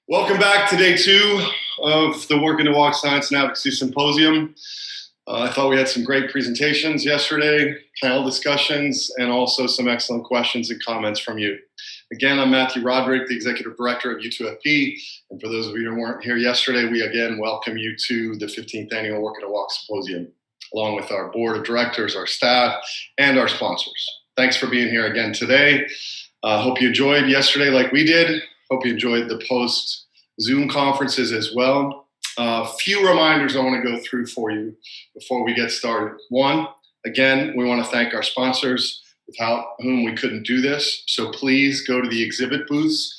Welcome back to day 2 of the Working to Walk Science and Advocacy Symposium. I thought we had some great presentations yesterday, panel discussions, and also some excellent questions and comments from you. Again, I'm Matthew Rodreick, the Executive Director of U2FP. And for those of you who weren't here yesterday, we again welcome you to the 15th Annual Working to Walk Symposium, along with our Board of Directors, our staff, and our sponsors. Thanks for being here again today. Hope you enjoyed yesterday like we did. Hope you enjoyed the post-Zoom conferences as well. A few reminders I want to go through for you before we get started. One, again, we want to thank our sponsors without whom we couldn't do this. So please go to the exhibit booths,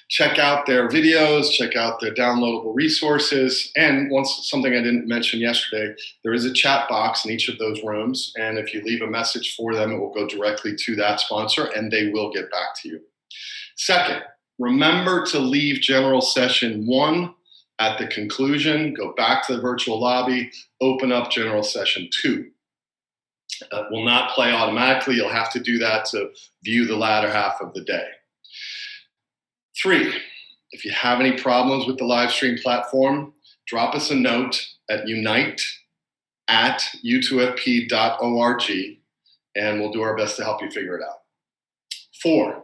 check out their videos, check out their downloadable resources. And something I didn't mention yesterday, there is a chat box in each of those rooms. And if you leave a message for them, it will go directly to that sponsor and they will get back to you. Second, remember to leave General Session 1 at the conclusion, go back to the virtual lobby, open up General Session 2. It will not play automatically. You'll have to do that to view the latter half of the day. 3, if you have any problems with the live stream platform, drop us a note at unite@u2fp.org and we'll do our best to help you figure it out. 4,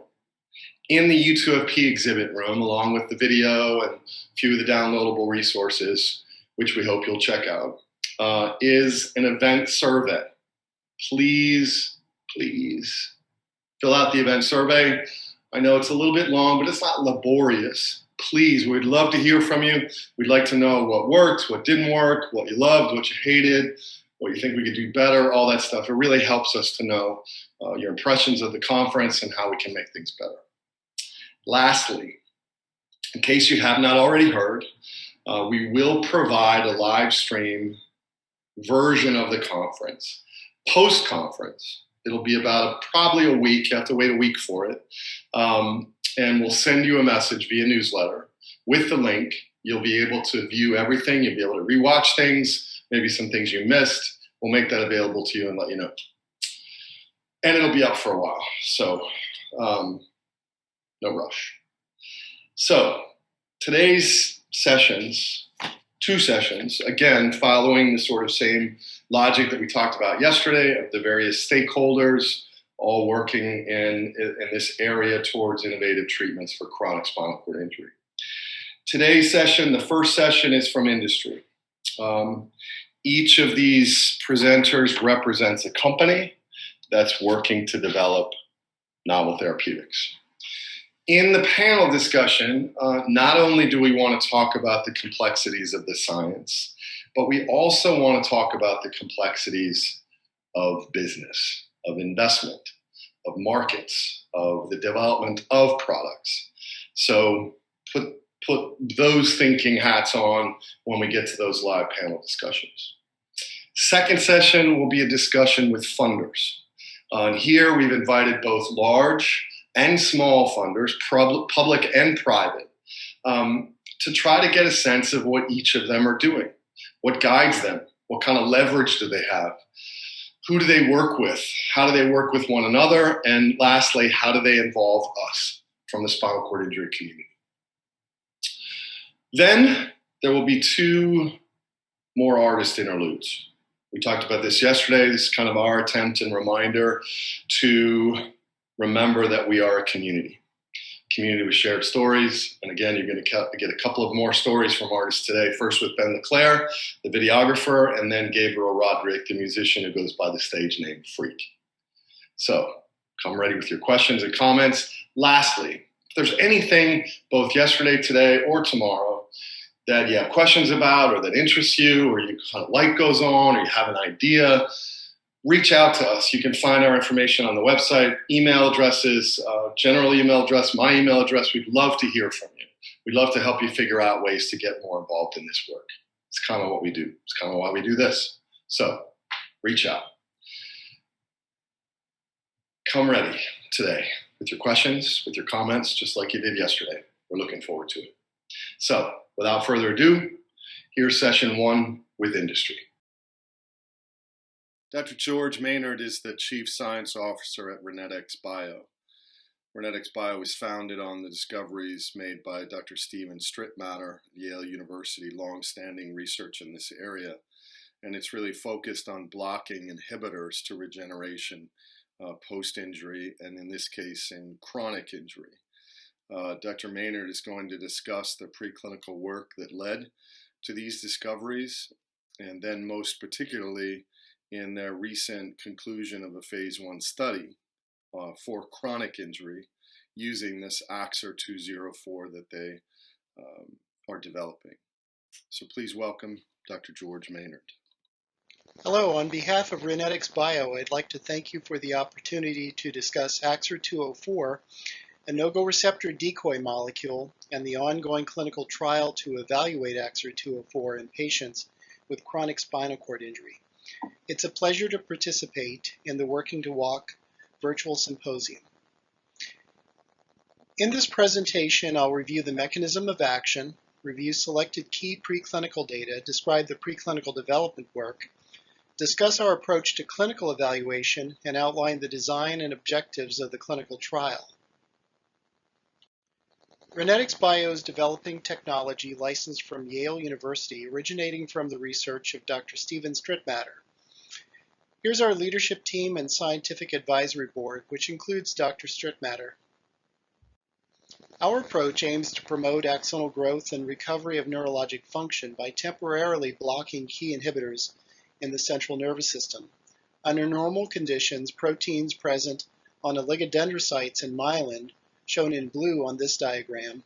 in the U2FP exhibit room, along with the video and a few of the downloadable resources, which we hope you'll check out, is an event survey. Please fill out the event survey. I know it's a little bit long, but it's not laborious. Please, we'd love to hear from you. We'd like to know what worked, what didn't work, what you loved, what you hated, what you think we could do better, all that stuff. It really helps us to know your impressions of the conference and how we can make things better. Lastly, in case you have not already heard, we will provide a live stream version of the conference. Post-conference, it'll be about probably a week. You have to wait a week for it. And we'll send you a message via newsletter with the link. You'll be able to view everything. You'll be able to rewatch things, maybe some things you missed. We'll make that available to you and let you know. And it'll be up for a while. So, no rush. So today's sessions, 2 sessions, again, following the sort of same logic that we talked about yesterday of the various stakeholders all working in this area towards innovative treatments for chronic spinal cord injury. Today's session, the first session, is from industry. Each of these presenters represents a company that's working to develop novel therapeutics. In the panel discussion, not only do we want to talk about the complexities of the science, but we also want to talk about the complexities of business, of investment, of markets, of the development of products. So put those thinking hats on when we get to those live panel discussions. Second session will be a discussion with funders. Here we've invited both large and small funders, public and private, to try to get a sense of what each of them are doing, what guides them, what kind of leverage do they have, who do they work with, how do they work with one another, and lastly, how do they involve us from the spinal cord injury community. Then there will be 2 more artist interludes. We talked about this yesterday. This is kind of our attempt and reminder to remember that we are a community with shared stories. And again, you're going to get a couple of more stories from artists today. First with Ben Leclair, the videographer, and then Gabriel Rodreick, the musician who goes by the stage name Freak. So come ready with your questions and comments. Lastly, if there's anything both yesterday, today, or tomorrow that you have questions about or that interests you or you kind of like goes on or you have an idea, reach out to us. You can find our information on the website, email addresses, general email address, my email address. We'd love to hear from you. We'd love to help you figure out ways to get more involved in this work. It's kind of what we do. It's kind of why we do this. So reach out. Come ready today with your questions, with your comments, just like you did yesterday. We're looking forward to it. So without further ado, here's session 1 with industry. Dr. George Maynard is the Chief Science Officer at ReNetX Bio. ReNetX Bio was founded on the discoveries made by Dr. Steven Strittmatter at Yale University, long-standing research in this area, and it's really focused on blocking inhibitors to regeneration post-injury, and in this case, in chronic injury. Dr. Maynard is going to discuss the preclinical work that led to these discoveries, and then most particularly in their recent conclusion of a phase 1 study for chronic injury using this AXOR 204 that they are developing. So please welcome Dr. George Maynard. Hello, on behalf of ReNetX Bio, I'd like to thank you for the opportunity to discuss AXOR 204, a no-go receptor decoy molecule, and the ongoing clinical trial to evaluate AXOR 204 in patients with chronic spinal cord injury. It's a pleasure to participate in the Working to Walk virtual symposium. In this presentation, I'll review the mechanism of action, review selected key preclinical data, describe the preclinical development work, discuss our approach to clinical evaluation, and outline the design and objectives of the clinical trial. ReNetX Bio is developing technology licensed from Yale University, originating from the research of Dr. Steven Strittmatter. Here's our leadership team and scientific advisory board, which includes Dr. Strittmatter. Our approach aims to promote axonal growth and recovery of neurologic function by temporarily blocking key inhibitors in the central nervous system. Under normal conditions, proteins present on oligodendrocytes and myelin, shown in blue on this diagram,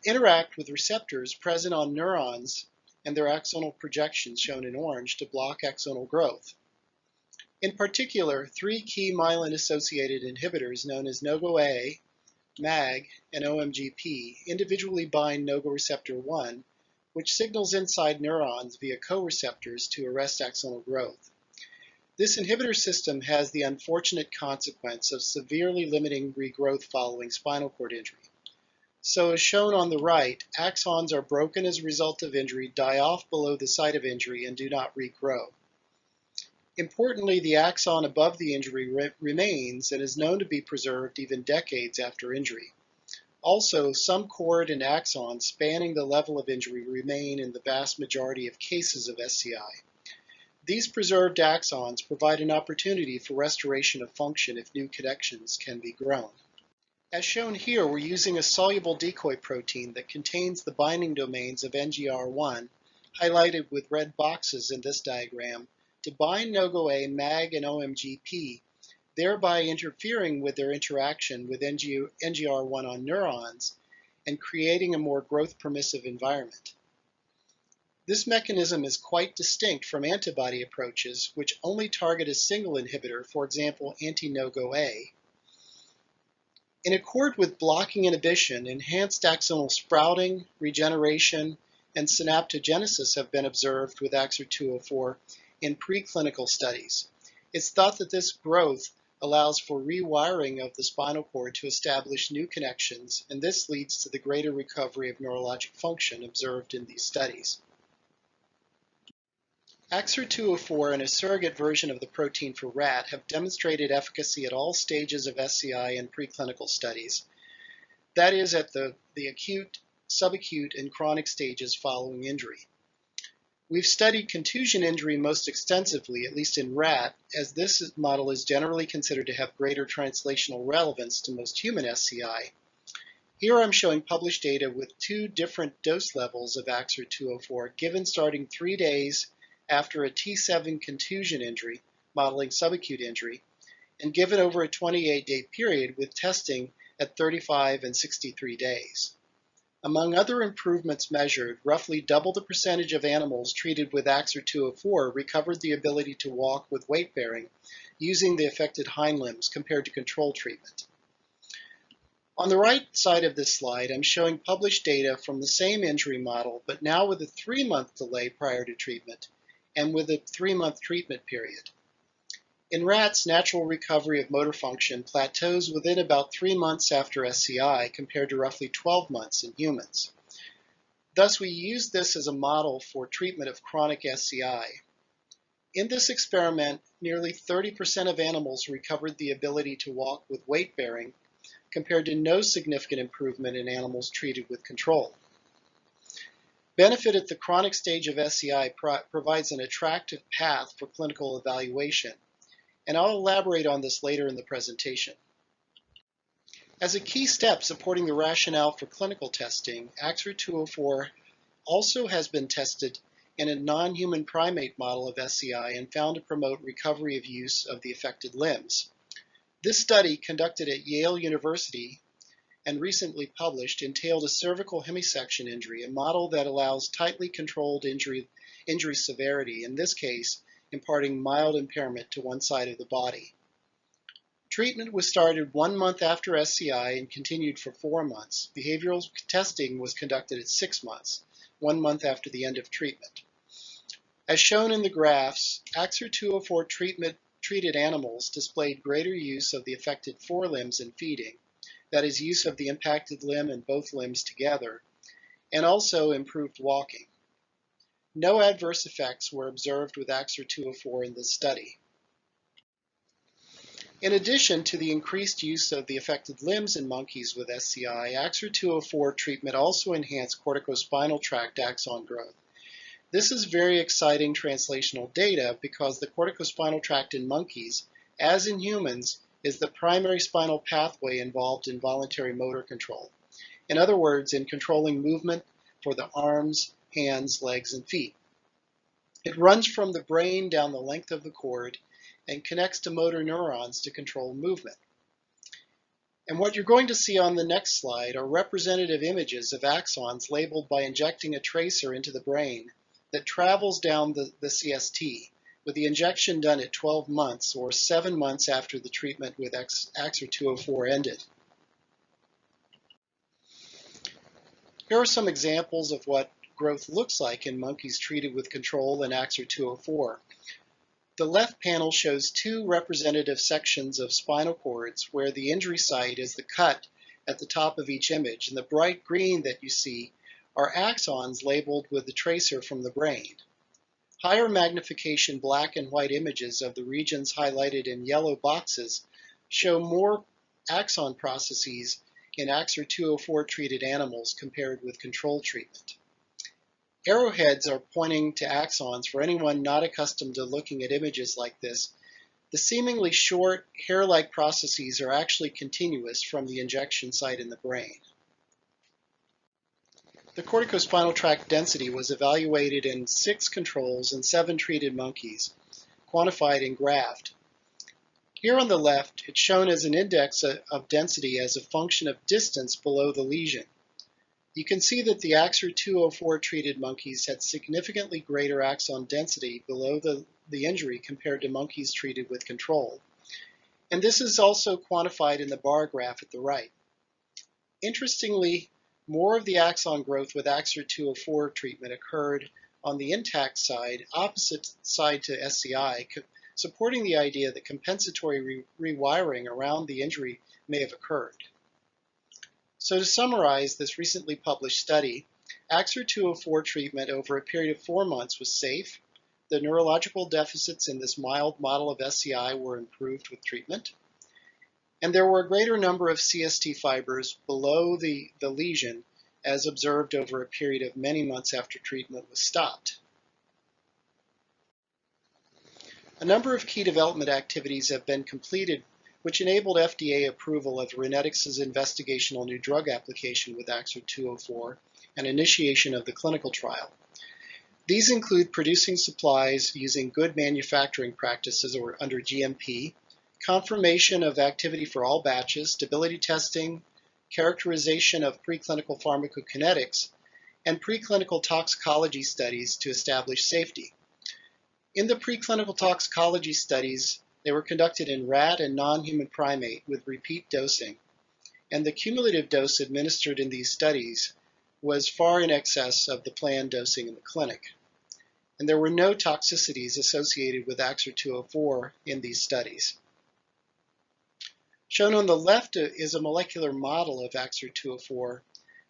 interact with receptors present on neurons and their axonal projections, shown in orange, to block axonal growth. In particular, three key myelin-associated inhibitors known as NOGO-A, MAG, and OMGP individually bind NOGO receptor 1, which signals inside neurons via co-receptors to arrest axonal growth. This inhibitor system has the unfortunate consequence of severely limiting regrowth following spinal cord injury. So as shown on the right, axons are broken as a result of injury, die off below the site of injury, and do not regrow. Importantly, the axon above the injury remains and is known to be preserved even decades after injury. Also, some cord and axons spanning the level of injury remain in the vast majority of cases of SCI. These preserved axons provide an opportunity for restoration of function if new connections can be grown. As shown here, we're using a soluble decoy protein that contains the binding domains of NGR1, highlighted with red boxes in this diagram, to bind NOGO-A, MAG, and OMGP, thereby interfering with their interaction with NGR1 on neurons and creating a more growth-permissive environment. This mechanism is quite distinct from antibody approaches, which only target a single inhibitor, for example, anti-NOGO-A. In accord with blocking inhibition, enhanced axonal sprouting, regeneration, and synaptogenesis have been observed with AXOR 204 in preclinical studies. It's thought that this growth allows for rewiring of the spinal cord to establish new connections, and this leads to the greater recovery of neurologic function observed in these studies. AXOR 204 and a surrogate version of the protein for rat have demonstrated efficacy at all stages of SCI in preclinical studies. That is, at the acute, subacute, and chronic stages following injury. We've studied contusion injury most extensively, at least in rat, as this model is generally considered to have greater translational relevance to most human SCI. Here I'm showing published data with two different dose levels of AXOR 204 given starting 3 days after a T7 contusion injury, modeling subacute injury, and given over a 28-day period with testing at 35 and 63 days. Among other improvements measured, roughly double the percentage of animals treated with AXOR 204 recovered the ability to walk with weight bearing using the affected hind limbs compared to control treatment. On the right side of this slide, I'm showing published data from the same injury model, but now with a 3-month delay prior to treatment and with a 3-month treatment period. In rats, natural recovery of motor function plateaus within about 3 months after SCI compared to roughly 12 months in humans. Thus, we use this as a model for treatment of chronic SCI. In this experiment, nearly 30% of animals recovered the ability to walk with weight bearing compared to no significant improvement in animals treated with control. Benefit at the chronic stage of SCI provides an attractive path for clinical evaluation, and I'll elaborate on this later in the presentation. As a key step supporting the rationale for clinical testing, AXR204 also has been tested in a non-human primate model of SCI and found to promote recovery of use of the affected limbs. This study, conducted at Yale University and recently published, entailed a cervical hemisection injury, a model that allows tightly controlled injury severity, in this case imparting mild impairment to one side of the body. Treatment was started 1 month after SCI and continued for 4 months. Behavioral testing was conducted at 6 months, 1 month after the end of treatment. As shown in the graphs, AXR204 treated animals displayed greater use of the affected forelimbs in feeding, that is, use of the impacted limb and both limbs together, and also improved walking. No adverse effects were observed with AXR204 in this study. In addition to the increased use of the affected limbs in monkeys with SCI, AXR204 treatment also enhanced corticospinal tract axon growth. This is very exciting translational data because the corticospinal tract in monkeys, as in humans, is the primary spinal pathway involved in voluntary motor control. In other words, in controlling movement for the arms, hands, legs, and feet. It runs from the brain down the length of the cord and connects to motor neurons to control movement. And what you're going to see on the next slide are representative images of axons labeled by injecting a tracer into the brain that travels down the CST, with the injection done at 12 months or 7 months after the treatment with AXR204 ended. Here are some examples of what growth looks like in monkeys treated with control and AXR204. The left panel shows 2 representative sections of spinal cords where the injury site is the cut at the top of each image, and the bright green that you see are axons labeled with the tracer from the brain. Higher magnification black and white images of the regions highlighted in yellow boxes show more axon processes in AXR204 treated animals compared with control treatment. Arrowheads are pointing to axons for anyone not accustomed to looking at images like this. The seemingly short, hair-like processes are actually continuous from the injection site in the brain. The corticospinal tract density was evaluated in 6 controls and 7 treated monkeys, quantified and graphed. Here on the left, it's shown as an index of density as a function of distance below the lesion. You can see that the AXR204 treated monkeys had significantly greater axon density below the injury compared to monkeys treated with control. And this is also quantified in the bar graph at the right. Interestingly, more of the axon growth with AXR204 treatment occurred on the intact side, opposite side to SCI, supporting the idea that compensatory rewiring around the injury may have occurred. So to summarize this recently published study, AXR204 treatment over a period of 4 months was safe. The neurological deficits in this mild model of SCI were improved with treatment. And there were a greater number of CST fibers below the lesion as observed over a period of many months after treatment was stopped. A number of key development activities have been completed which enabled FDA approval of ReNetX's investigational new drug application with AXR204 and initiation of the clinical trial. These include producing supplies using good manufacturing practices or under GMP, confirmation of activity for all batches, stability testing, characterization of preclinical pharmacokinetics, and preclinical toxicology studies to establish safety. In the preclinical toxicology studies, they were conducted in rat and non-human primate with repeat dosing, and the cumulative dose administered in these studies was far in excess of the planned dosing in the clinic. And there were no toxicities associated with AXR204 in these studies. Shown on the left is a molecular model of AXR204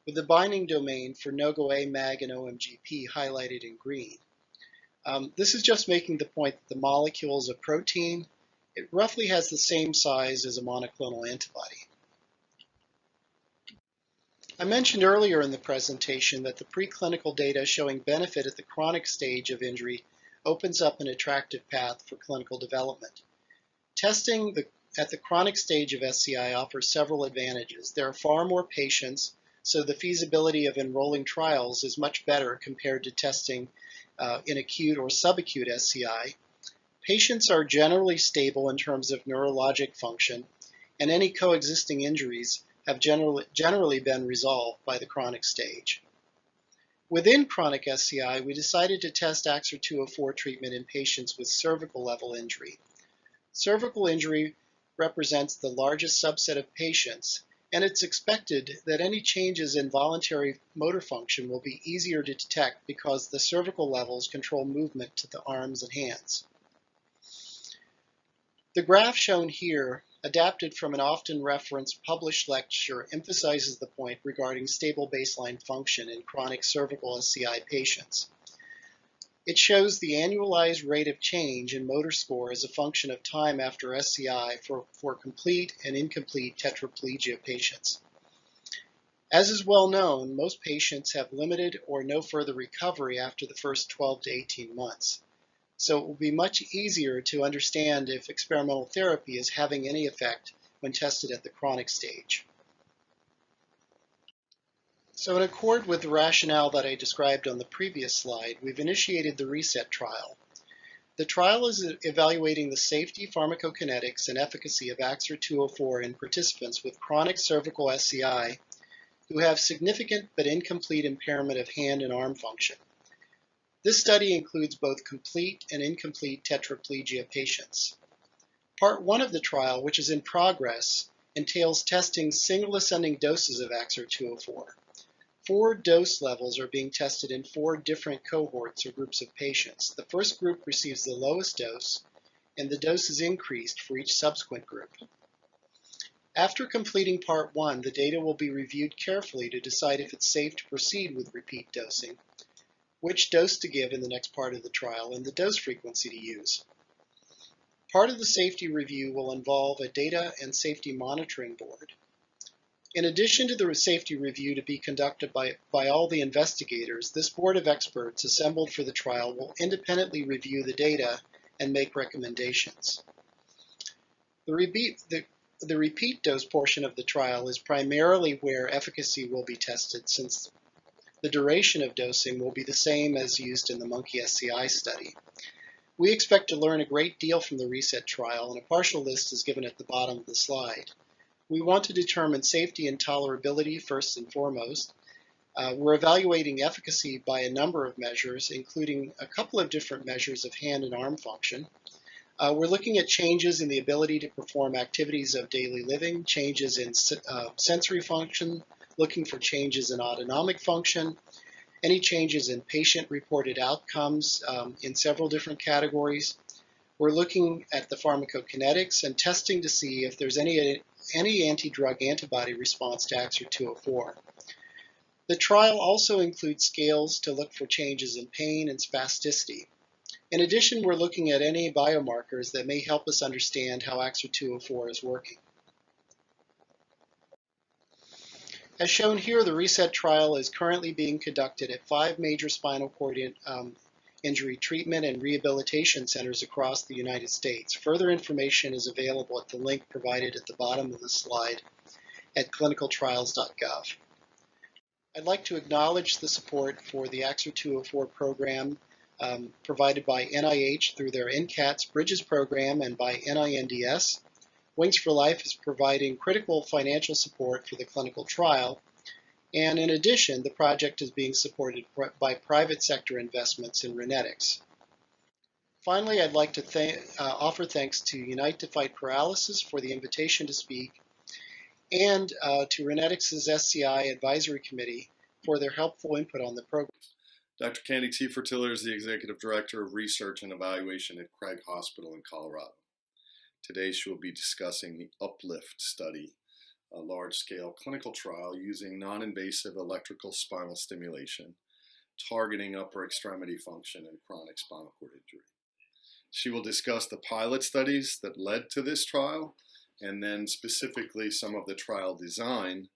with the binding domain for NOGO-A, MAG, and OMGP highlighted in green. This is just making the point that the molecule is a protein. It roughly has the same size as a monoclonal antibody. I mentioned earlier in the presentation that the preclinical data showing benefit at the chronic stage of injury opens up an attractive path for clinical development. Testing at the chronic stage of SCI offers several advantages. There are far more patients, so the feasibility of enrolling trials is much better compared to testing in acute or subacute SCI. Patients are generally stable in terms of neurologic function, and any coexisting injuries have generally been resolved by the chronic stage. Within chronic SCI, we decided to test AXOR 204 treatment in patients with cervical level injury. Cervical injury represents the largest subset of patients, and it's expected that any changes in voluntary motor function will be easier to detect because the cervical levels control movement to the arms and hands. The graph shown here, adapted from an often referenced published lecture, emphasizes the point regarding stable baseline function in chronic cervical SCI patients. It shows the annualized rate of change in motor score as a function of time after SCI for complete and incomplete tetraplegia patients. As is well known, most patients have limited or no further recovery after the first 12 to 18 months. So it will be much easier to understand if experimental therapy is having any effect when tested at the chronic stage. So in accord with the rationale that I described on the previous slide, we've initiated the ReSet trial. The trial is evaluating the safety, pharmacokinetics, and efficacy of AXOR 204 in participants with chronic cervical SCI who have significant but incomplete impairment of hand and arm function. This study includes both complete and incomplete tetraplegia patients. Part 1 of the trial, which is in progress, entails testing single ascending doses of AXOR 204. 4 dose levels are being tested in 4 different cohorts or groups of patients. The first group receives the lowest dose, and the dose is increased for each subsequent group. After completing Part 1, the data will be reviewed carefully to decide if it's safe to proceed with repeat dosing, which dose to give in the next part of the trial, and the dose frequency to use. Part of the safety review will involve a data and safety monitoring board. In addition to the safety review to be conducted by all the investigators, this board of experts assembled for the trial will independently review the data and make recommendations. The repeat dose portion of the trial is primarily where efficacy will be tested, since the duration of dosing will be the same as used in the monkey SCI study. We expect to learn a great deal from the ReSet trial, and a partial list is given at the bottom of the slide. We want to determine safety and tolerability first and foremost. We're evaluating efficacy by a number of measures, including a couple of different measures of hand and arm function. We're looking at changes in the ability to perform activities of daily living, changes in sensory function, looking for changes in autonomic function, any changes in patient-reported outcomes in several different categories. We're looking at the pharmacokinetics and testing to see if there's any anti-drug antibody response to AXOR 204. The trial also includes scales to look for changes in pain and spasticity. In addition, we're looking at any biomarkers that may help us understand how AXOR 204 is working. As shown here, the ReSet trial is currently being conducted at 5 major spinal cord injury treatment and rehabilitation centers across the United States. Further information is available at the link provided at the bottom of the slide at clinicaltrials.gov. I'd like to acknowledge the support for the AXOR 204 program provided by NIH through their NCATS Bridges program and by NINDS. Wings for Life is providing critical financial support for the clinical trial, and in addition, the project is being supported by private sector investments in ReNetX. Finally, I'd like to offer thanks to Unite to Fight Paralysis for the invitation to speak, and to ReNetX's SCI Advisory Committee for their helpful input on the program. Dr. Candy Tiefertiller is the Executive Director of Research and Evaluation at Craig Hospital in Colorado. Today she will be discussing the UPLIFT study, a large-scale clinical trial using non-invasive electrical spinal stimulation, targeting upper extremity function in chronic spinal cord injury. She will discuss the pilot studies that led to this trial, and then specifically some of the trial design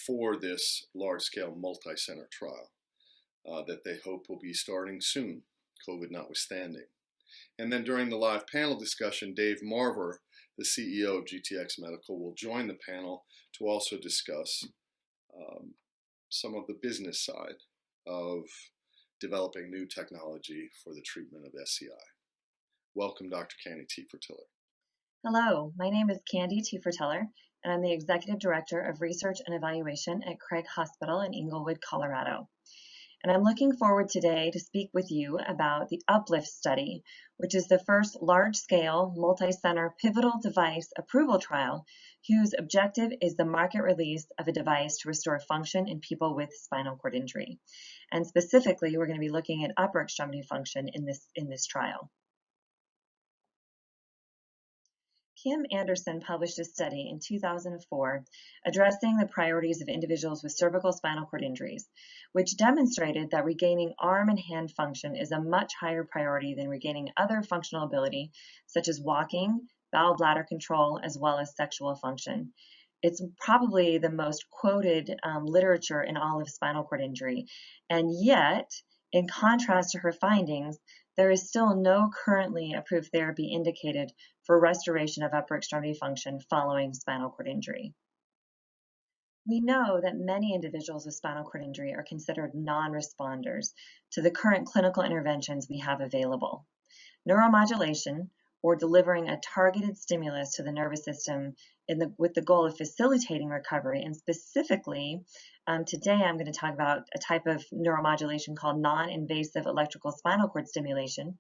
for this large-scale multi-center trial that they hope will be starting soon, COVID notwithstanding. And then during the live panel discussion, Dave Marver, the CEO of GTX Medical, will join the panel to also discuss some of the business side of developing new technology for the treatment of SCI. Welcome, Dr. Candy Fertiller. Hello, my name is Candy Fertiller, and I'm the Executive Director of Research and Evaluation at Craig Hospital in Englewood, Colorado. And I'm looking forward today to speak with you about the UPLIFT study, which is the first large-scale, multi-center pivotal device approval trial whose objective is the market release of a device to restore function in people with spinal cord injury. And specifically, we're going to be looking at upper extremity function in this trial. Kim Anderson published a study in 2004 addressing the priorities of individuals with cervical spinal cord injuries, which demonstrated that regaining arm and hand function is a much higher priority than regaining other functional ability, such as walking, bowel bladder control, as well as sexual function. It's probably the most quoted literature in all of spinal cord injury, and yet, in contrast to her findings, there is still no currently approved therapy indicated for restoration of upper extremity function following spinal cord injury. We know that many individuals with spinal cord injury are considered non-responders to the current clinical interventions we have available. Neuromodulation, or delivering a targeted stimulus to the nervous system with the goal of facilitating recovery, and specifically, today I'm going to talk about a type of neuromodulation called non-invasive electrical spinal cord stimulation,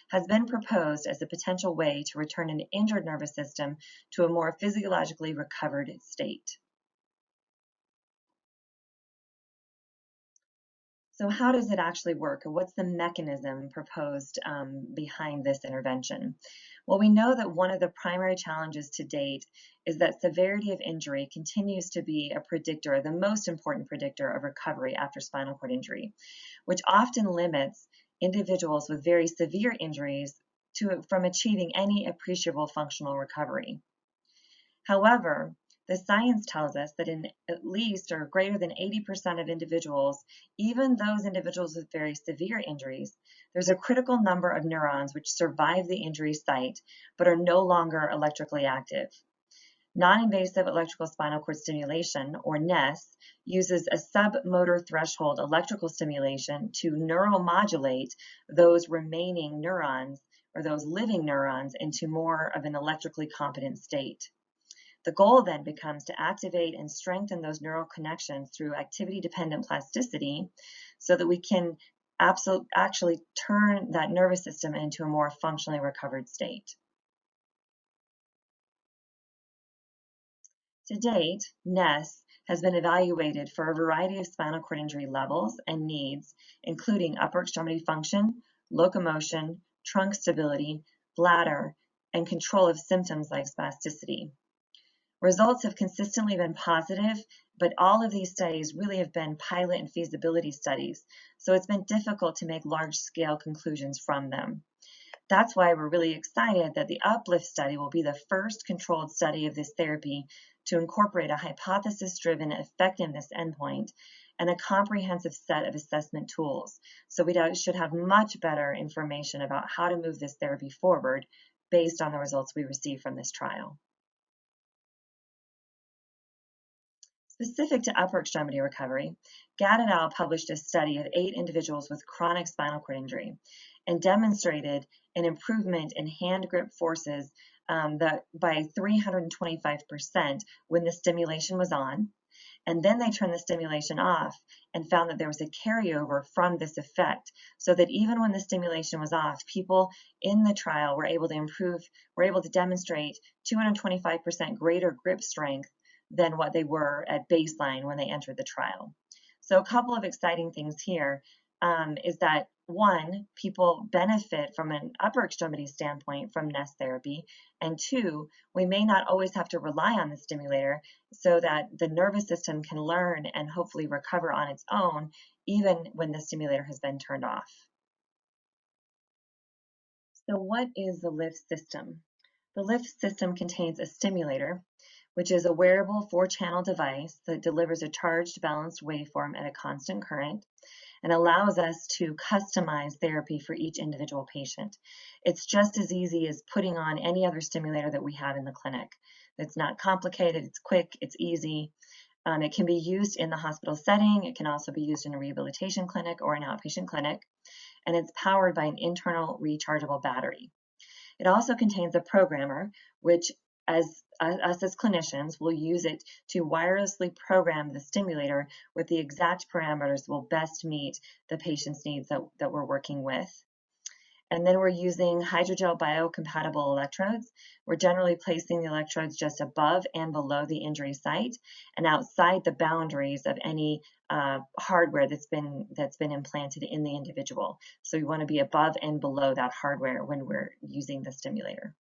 has been proposed as a potential way to return an injured nervous system to a more physiologically recovered state. So how does it actually work, or what's the mechanism proposed behind this intervention? Well, we know that one of the primary challenges to date is that severity of injury continues to be a predictor, the most important predictor of recovery after spinal cord injury, which often limits individuals with very severe injuries from achieving any appreciable functional recovery. However, the science tells us that in at least or greater than 80% of individuals, even those individuals with very severe injuries, there's a critical number of neurons which survive the injury site but are no longer electrically active. Non-invasive electrical spinal cord stimulation, or NES, uses a submotor threshold electrical stimulation to neuromodulate those remaining neurons, or those living neurons, into more of an electrically competent state. The goal then becomes to activate and strengthen those neural connections through activity-dependent plasticity so that we can actually turn that nervous system into a more functionally recovered state. To date, NES has been evaluated for a variety of spinal cord injury levels and needs, including upper extremity function, locomotion, trunk stability, bladder, and control of symptoms like spasticity. Results have consistently been positive, but all of these studies really have been pilot and feasibility studies, so it's been difficult to make large-scale conclusions from them. That's why we're really excited that the UPLIFT study will be the first controlled study of this therapy to incorporate a hypothesis-driven effectiveness endpoint and a comprehensive set of assessment tools. So we should have much better information about how to move this therapy forward based on the results we receive from this trial. Specific to upper extremity recovery, Gadd et al. Published a study of 8 individuals with chronic spinal cord injury and demonstrated an improvement in hand grip forces by 325% when the stimulation was on. And then they turned the stimulation off and found that there was a carryover from this effect, so that even when the stimulation was off, people in the trial were able to demonstrate 225% greater grip strength than what they were at baseline when they entered the trial. So a couple of exciting things here is that, one, people benefit from an upper extremity standpoint from NES therapy, and 2, we may not always have to rely on the stimulator so that the nervous system can learn and hopefully recover on its own, even when the stimulator has been turned off. So what is the LIFT system? The LIFT system contains a stimulator, which is a wearable 4-channel device that delivers a charged, balanced waveform at a constant current and allows us to customize therapy for each individual patient. It's just as easy as putting on any other stimulator that we have in the clinic. It's not complicated, it's quick, it's easy. It can be used in the hospital setting. It can also be used in a rehabilitation clinic or an outpatient clinic, and it's powered by an internal rechargeable battery. It also contains a programmer, which us as clinicians will use it to wirelessly program the stimulator with the exact parameters that will best meet the patient's needs that we're working with. And then we're using hydrogel biocompatible electrodes. We're generally placing the electrodes just above and below the injury site and outside the boundaries of any hardware that's been implanted in the individual. So we want to be above and below that hardware when we're using the stimulator.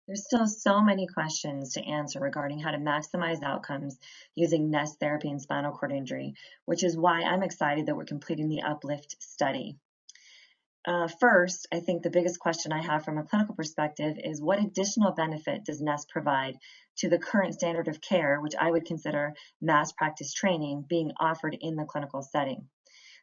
There's still so many questions to answer regarding how to maximize outcomes using NEST therapy in spinal cord injury, which is why I'm excited that we're completing the UPLIFT study. First, I think the biggest question I have from a clinical perspective is what additional benefit does NEST provide to the current standard of care, which I would consider mass practice training being offered in the clinical setting.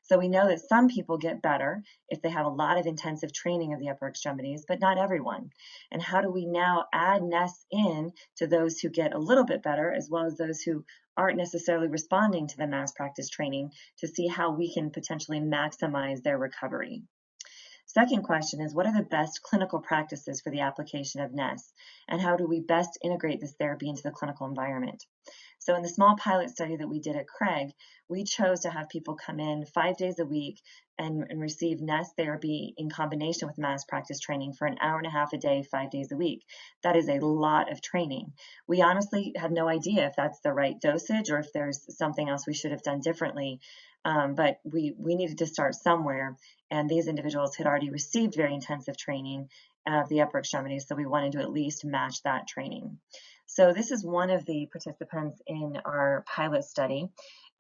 So we know that some people get better if they have a lot of intensive training of the upper extremities, but not everyone. And how do we now add NEST in to those who get a little bit better, as well as those who aren't necessarily responding to the mass practice training, to see how we can potentially maximize their recovery? Second question is, what are the best clinical practices for the application of NEST, and how do we best integrate this therapy into the clinical environment? So in the small pilot study that we did at Craig, we chose to have people come in 5 days a week and receive NEST therapy in combination with mass practice training for an hour and a half a day, 5 days a week. That is a lot of training. We honestly have no idea if that's the right dosage or if there's something else we should have done differently. But we needed to start somewhere, and these individuals had already received very intensive training of the upper extremities, so we wanted to at least match that training. So this is one of the participants in our pilot study,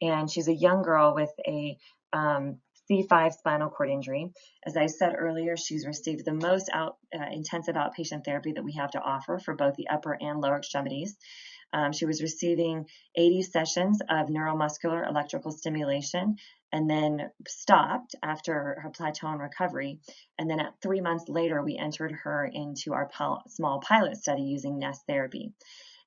and she's a young girl with a C5 spinal cord injury. As I said earlier, she's received the most intensive outpatient therapy that we have to offer for both the upper and lower extremities. She was receiving 80 sessions of neuromuscular electrical stimulation and then stopped after her plateau in recovery. And then 3 months later, we entered her into our small pilot study using NEST therapy.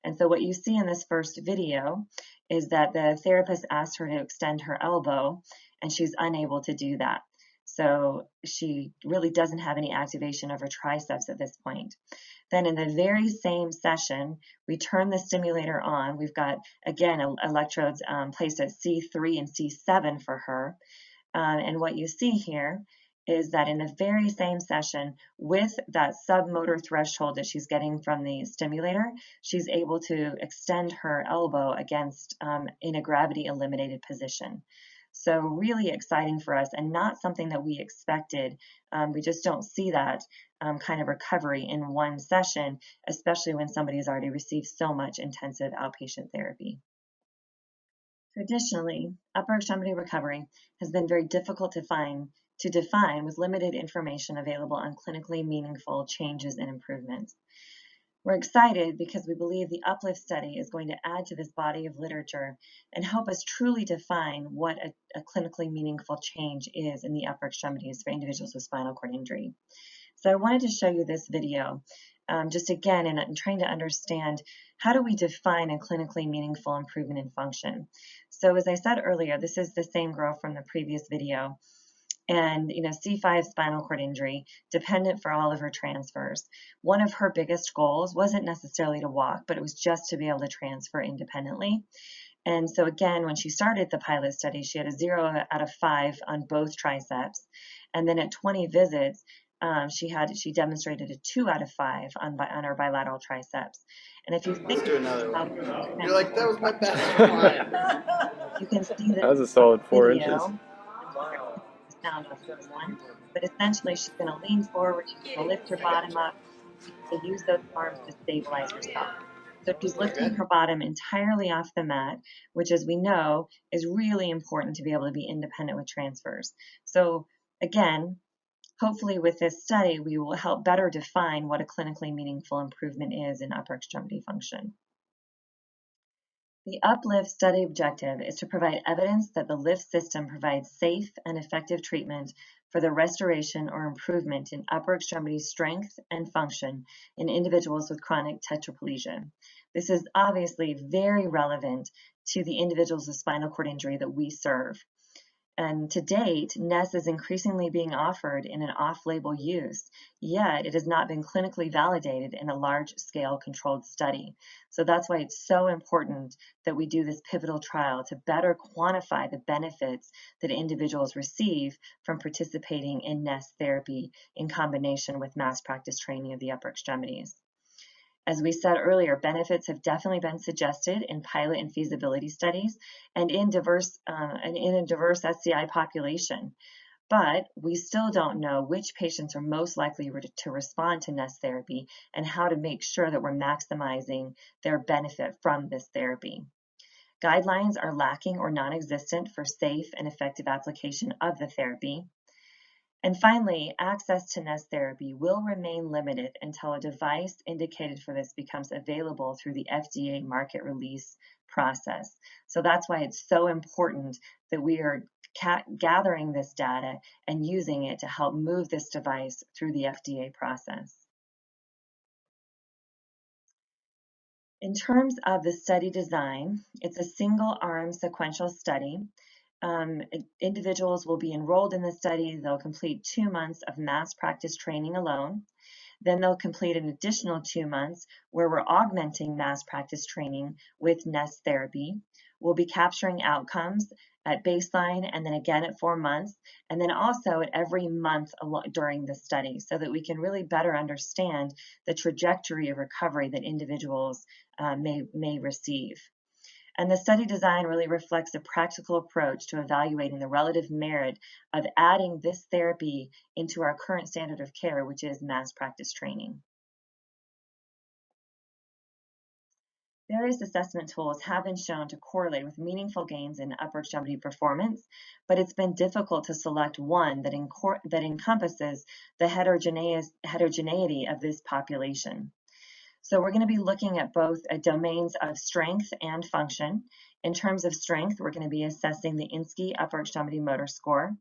And so what you see in this first video is that the therapist asked her to extend her elbow, and she's unable to do that. So she really doesn't have any activation of her triceps at this point. Then in the very same session, we turn the stimulator on. We've got, again, electrodes placed at C3 and C7 for her. And what you see here is that in the very same session, with that submotor threshold that she's getting from the stimulator, she's able to extend her elbow against in a gravity-eliminated position. So really exciting for us, and not something that we expected. We just don't see that kind of recovery in one session, especially when somebody has already received so much intensive outpatient therapy. Traditionally, upper extremity recovery has been very difficult to define with limited information available on clinically meaningful changes and improvements. We're excited because we believe the UPLIFT study is going to add to this body of literature and help us truly define what a clinically meaningful change is in the upper extremities for individuals with spinal cord injury. So I wanted to show you this video, just again, in trying to understand how do we define a clinically meaningful improvement in function. So as I said earlier, this is the same girl from the previous video. And, C5 spinal cord injury, dependent for all of her transfers. One of her biggest goals wasn't necessarily to walk, but it was just to be able to transfer independently. And so again, when she started the pilot study, she had a 0 out of 5 on both triceps. And then at 20 visits, she demonstrated a 2 out of 5 on her bilateral triceps. And if you think about You're like, that was my best one. you can see that was a solid 4 inches. Sound off this one, but essentially she's going to lean forward, she's going to lift her bottom up, she's going to use those arms to stabilize herself. So she's lifting her bottom entirely off the mat, which, as we know, is really important to be able to be independent with transfers. So again, Hopefully with this study, we will help better define what a clinically meaningful improvement is in upper extremity function. The UPLIFT study objective is to provide evidence that the lift system provides safe and effective treatment for the restoration or improvement in upper extremity strength and function in individuals with chronic tetraplegia. This is obviously very relevant to the individuals with spinal cord injury that we serve. And to date, NES is increasingly being offered in an off-label use, yet it has not been clinically validated in a large-scale controlled study. So that's why it's so important that we do this pivotal trial to better quantify the benefits that individuals receive from participating in NES therapy in combination with mass practice training of the upper extremities. As we said earlier, benefits have definitely been suggested in pilot and feasibility studies and in a diverse SCI population. But we still don't know which patients are most likely to respond to NES therapy and how to make sure that we're maximizing their benefit from this therapy. Guidelines are lacking or non-existent for safe and effective application of the therapy. And finally, access to NES therapy will remain limited until a device indicated for this becomes available through the FDA market release process. So that's why it's so important that we are gathering this data and using it to help move this device through the FDA process. In terms of the study design, it's a single-arm sequential study. Individuals will be enrolled in the study. They'll complete 2 months of mass practice training alone. Then they'll complete an additional 2 months where we're augmenting mass practice training with NES therapy. We'll be capturing outcomes at baseline and then again at 4 months, and then also at every month during the study so that we can really better understand the trajectory of recovery that individuals may receive. And the study design really reflects a practical approach to evaluating the relative merit of adding this therapy into our current standard of care, which is mass practice training. Various assessment tools have been shown to correlate with meaningful gains in upper extremity performance, but it's been difficult to select one that encompasses the heterogeneity of this population. So we're going to be looking at both domains of strength and function. In terms of strength, we're going to be assessing the INSCI upper extremity motor score,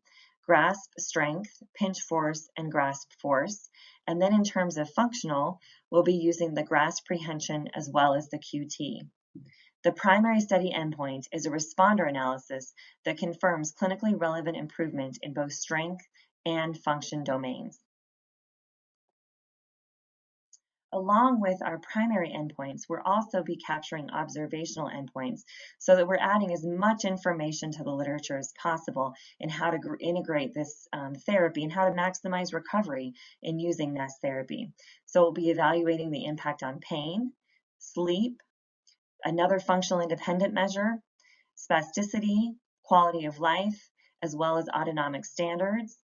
grasp strength, pinch force, and grasp force. And then in terms of functional, we'll be using the grasp prehension as well as the QT. The primary study endpoint is a responder analysis that confirms clinically relevant improvement in both strength and function domains. Along with our primary endpoints, we'll also be capturing observational endpoints so that we're adding as much information to the literature as possible in how to integrate this therapy and how to maximize recovery in using NES therapy. So we'll be evaluating the impact on pain, sleep, another functional independent measure, spasticity, quality of life, as well as autonomic standards,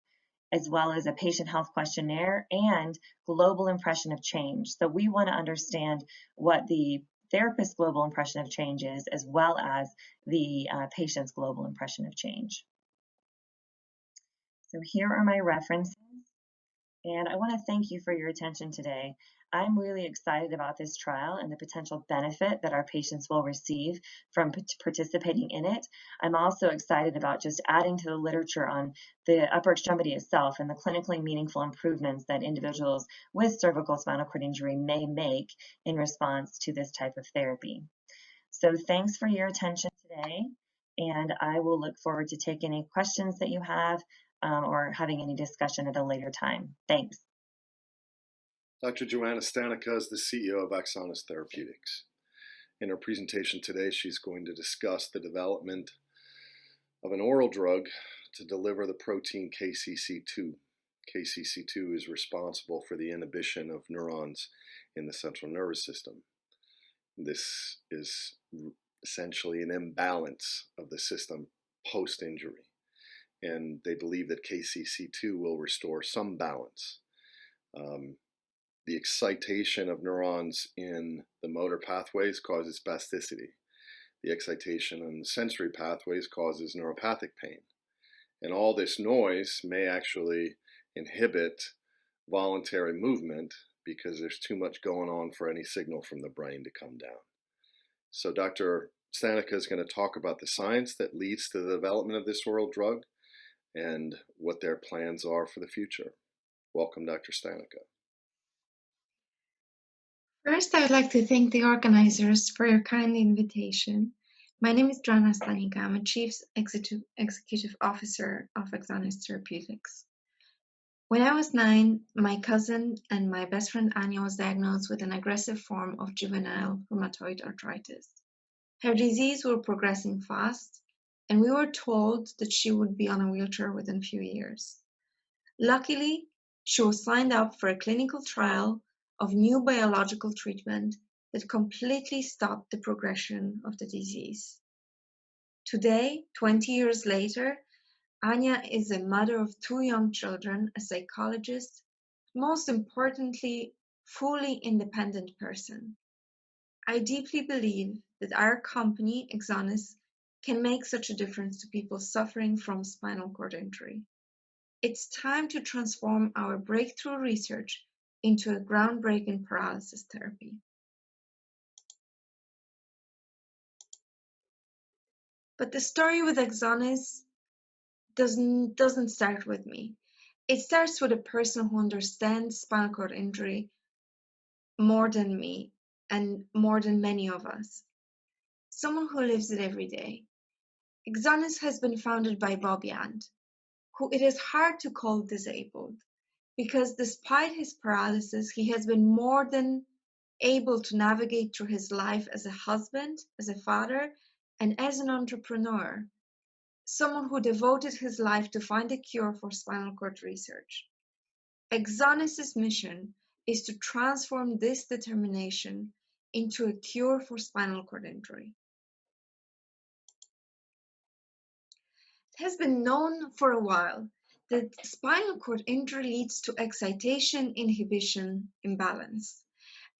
as well as a patient health questionnaire and global impression of change. So we want to understand what the therapist's global impression of change is, as well as the patient's global impression of change. So here are my references, and I want to thank you for your attention today. I'm really excited about this trial and the potential benefit that our patients will receive from participating in it. I'm also excited about just adding to the literature on the upper extremity itself and the clinically meaningful improvements that individuals with cervical spinal cord injury may make in response to this type of therapy. So thanks for your attention today, and I will look forward to taking any questions that you have or having any discussion at a later time. Thanks. Dr. Joanna Stanicka is the CEO of AXONIS Therapeutics. In her presentation today, she's going to discuss the development of an oral drug to deliver the protein KCC2. KCC2 is responsible for the inhibition of neurons in the central nervous system. This is essentially an imbalance of the system post-injury, and they believe that KCC2 will restore some balance. The excitation of neurons in the motor pathways causes spasticity. The excitation in the sensory pathways causes neuropathic pain. And all this noise may actually inhibit voluntary movement because there's too much going on for any signal from the brain to come down. So Dr. Stanicka is going to talk about the science that leads to the development of this oral drug and what their plans are for the future. Welcome, Dr. Stanicka. First, I would like to thank the organizers for your kind invitation. My name is Joanna. I'm a Chief Executive Officer of AXONIS Therapeutics. When I was 9, my cousin and my best friend Anya was diagnosed with an aggressive form of juvenile rheumatoid arthritis. Her disease was progressing fast, and we were told that she would be on a wheelchair within a few years. Luckily, she was signed up for a clinical trial of new biological treatment that completely stopped the progression of the disease. Today, 20 years later, Anya is a mother of 2 young children, a psychologist, most importantly, fully independent person. I deeply believe that our company, AXONIS, can make such a difference to people suffering from spinal cord injury. It's time to transform our breakthrough research into a groundbreaking paralysis therapy. But the story with AXONIS doesn't start with me. It starts with a person who understands spinal cord injury more than me and more than many of us. Someone who lives it every day. AXONIS has been founded by Bob Yant, who it is hard to call disabled, because despite his paralysis, he has been more than able to navigate through his life as a husband, as a father, and as an entrepreneur, someone who devoted his life to find a cure for spinal cord research. AXONIS's mission is to transform this determination into a cure for spinal cord injury. It has been known for a while that spinal cord injury leads to excitation-inhibition imbalance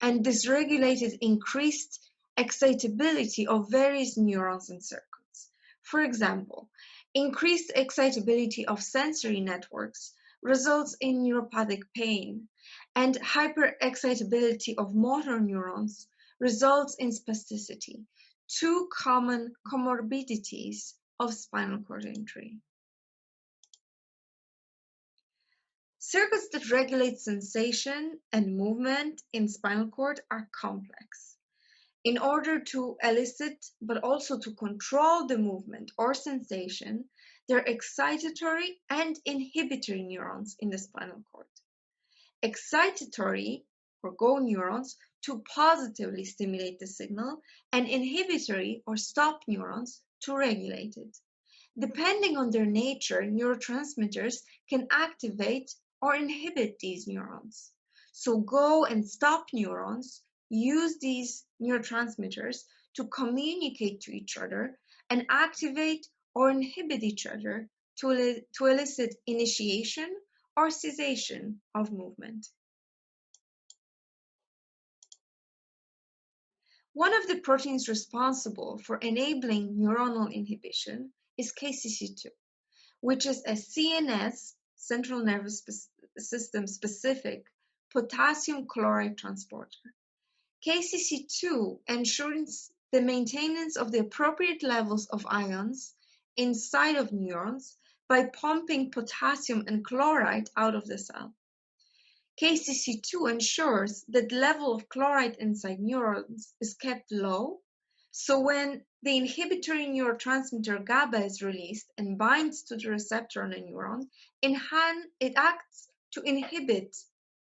and dysregulated increased excitability of various neurons and circuits. For example, increased excitability of sensory networks results in neuropathic pain, and hyperexcitability of motor neurons results in spasticity, 2 common comorbidities of spinal cord injury. Circuits that regulate sensation and movement in spinal cord are complex. In order to elicit, but also to control the movement or sensation, there are excitatory and inhibitory neurons in the spinal cord. Excitatory, or go neurons, to positively stimulate the signal, and inhibitory, or stop neurons, to regulate it. Depending on their nature, neurotransmitters can activate or inhibit these neurons. So go and stop neurons use these neurotransmitters to communicate to each other and activate or inhibit each other to elicit initiation or cessation of movement. One of the proteins responsible for enabling neuronal inhibition is KCC2, which is a CNS, central nervous system specific, potassium chloride transporter. KCC2 ensures the maintenance of the appropriate levels of ions inside of neurons by pumping potassium and chloride out of the cell. KCC2 ensures that the level of chloride inside neurons is kept low, so when the inhibitory neurotransmitter GABA is released and binds to the receptor on a neuron, it acts to inhibit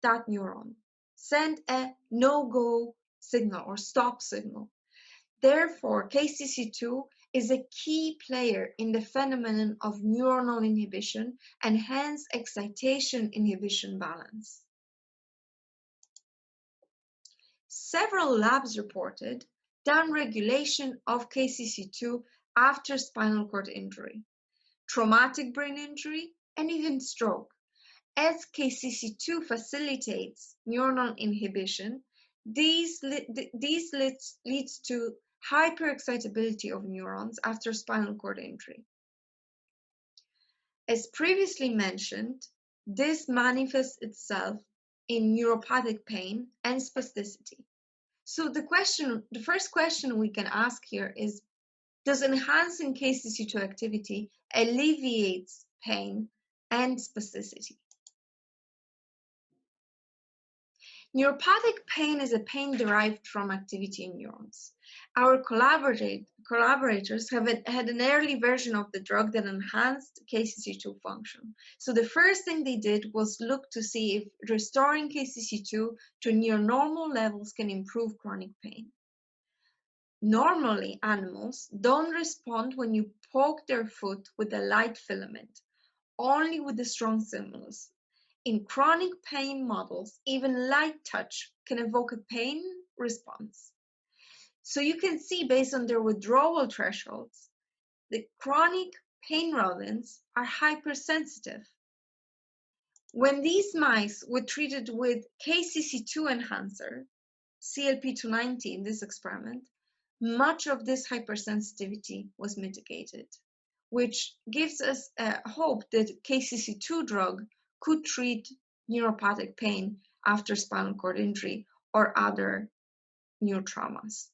that neuron, send a no-go signal or stop signal. Therefore, KCC2 is a key player in the phenomenon of neuronal inhibition and hence excitation-inhibition balance. Several labs reported downregulation of KCC2 after spinal cord injury, traumatic brain injury, and even stroke. As KCC2 facilitates neuronal inhibition, these leads to hyperexcitability of neurons after spinal cord injury. As previously mentioned, this manifests itself in neuropathic pain and spasticity. So the first question we can ask here is, does enhancing KCC2 activity alleviates pain and spasticity? Neuropathic pain is a pain derived from activity in neurons. Our collaborators had an early version of the drug that enhanced KCC2 function. So the first thing they did was look to see if restoring KCC2 to near normal levels can improve chronic pain. Normally, animals don't respond when you poke their foot with a light filament, only with a strong stimulus. In chronic pain models, even light touch can evoke a pain response. So you can see, based on their withdrawal thresholds, the chronic pain rodents are hypersensitive. When these mice were treated with KCC2 enhancer, CLP290 in this experiment, much of this hypersensitivity was mitigated, which gives us hope that KCC2 drug could treat neuropathic pain after spinal cord injury or other neurotraumas.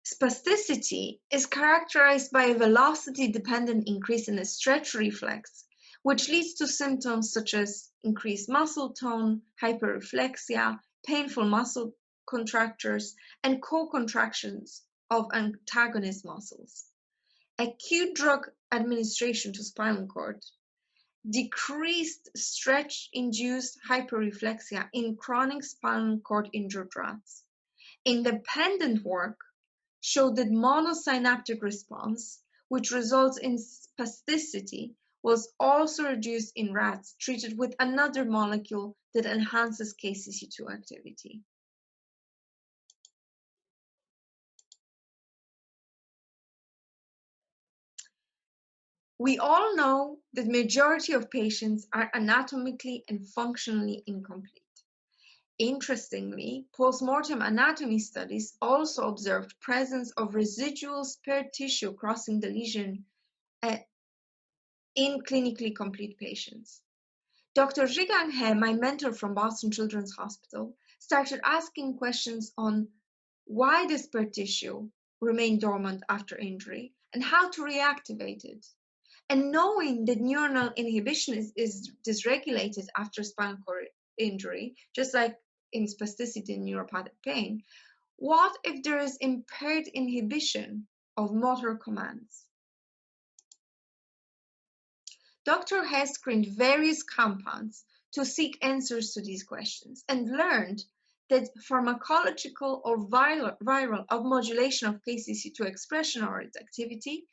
Spasticity is characterized by a velocity-dependent increase in the stretch reflex, which leads to symptoms such as increased muscle tone, hyperreflexia, painful muscle contractures, and co-contractions of antagonist muscles. Acute drug administration to spinal cord decreased stretch-induced hyperreflexia in chronic spinal cord injured rats. Independent work showed that monosynaptic response, which results in spasticity, was also reduced in rats treated with another molecule that enhances KCC2 activity. We all know that majority of patients are anatomically and functionally incomplete. Interestingly, postmortem anatomy studies also observed presence of residual spare tissue crossing the lesion in clinically complete patients. Dr. Zhigang He, my mentor from Boston Children's Hospital, started asking questions on why the spare tissue remained dormant after injury and how to reactivate it. And knowing that neuronal inhibition is dysregulated after spinal cord injury, just like in spasticity and neuropathic pain, what if there is impaired inhibition of motor commands? Dr. He screened various compounds to seek answers to these questions and learned that pharmacological or viral modulation of KCC2 expression or its activity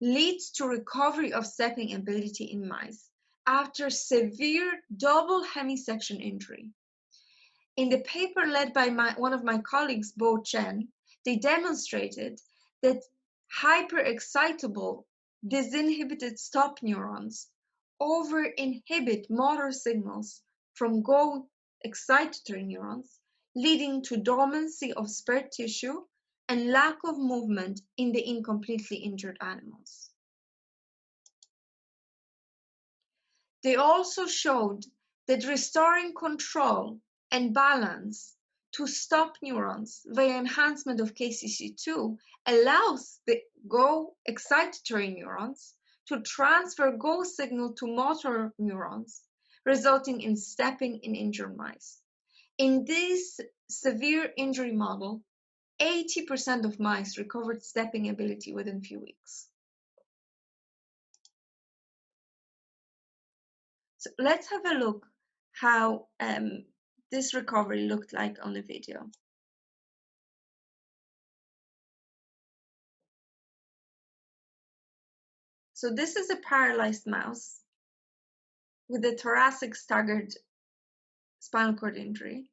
leads to recovery of stepping ability in mice after severe double hemisection injury. In the paper led by one of my colleagues, Bo Chen, they demonstrated that hyperexcitable disinhibited stop neurons over-inhibit motor signals from Go excitatory neurons, leading to dormancy of spare tissue and lack of movement in the incompletely injured animals. They also showed that restoring control and balance to stop neurons via enhancement of KCC2 allows the Go excitatory neurons to transfer Go signal to motor neurons, resulting in stepping in injured mice. In this severe injury model, 80% of mice recovered stepping ability within a few weeks. So let's have a look how this recovery looked like on the video. So this is a paralyzed mouse with a thoracic staggered spinal cord injury,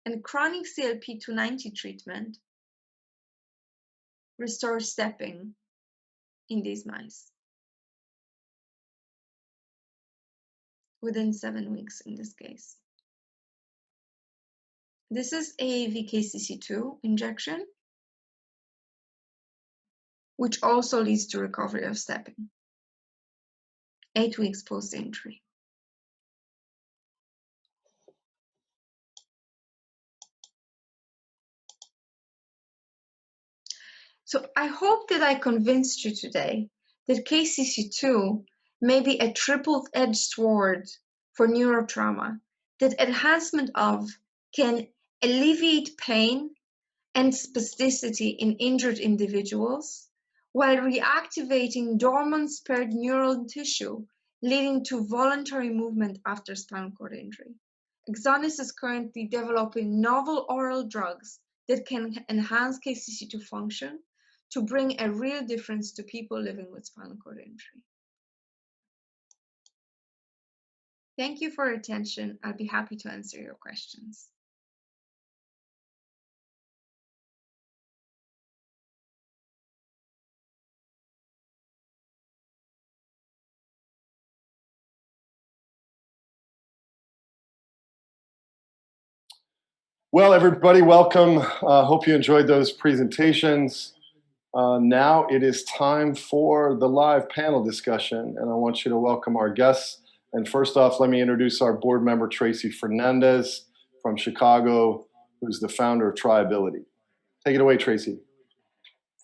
and chronic CLP290 treatment restores stepping in these mice within 7 weeks in this case. This is AAV KCC2 injection, which also leads to recovery of stepping. 8 weeks post-injury. So I hope that I convinced you today that KCC2 may be a triple-edged sword for neurotrauma, that enhancement of can alleviate pain and spasticity in injured individuals, while reactivating dormant spared neural tissue, leading to voluntary movement after spinal cord injury. AXONIS is currently developing novel oral drugs that can enhance KCC2 function to bring a real difference to people living with spinal cord injury. Thank you for your attention. I'll be happy to answer your questions. Well, everybody, welcome. Hope you enjoyed those presentations. Now it is time for the live panel discussion, and I want you to welcome our guests. And first off, let me introduce our board member, Traci Fernandez from Chicago, who's the founder of Triability. Take it away, Traci.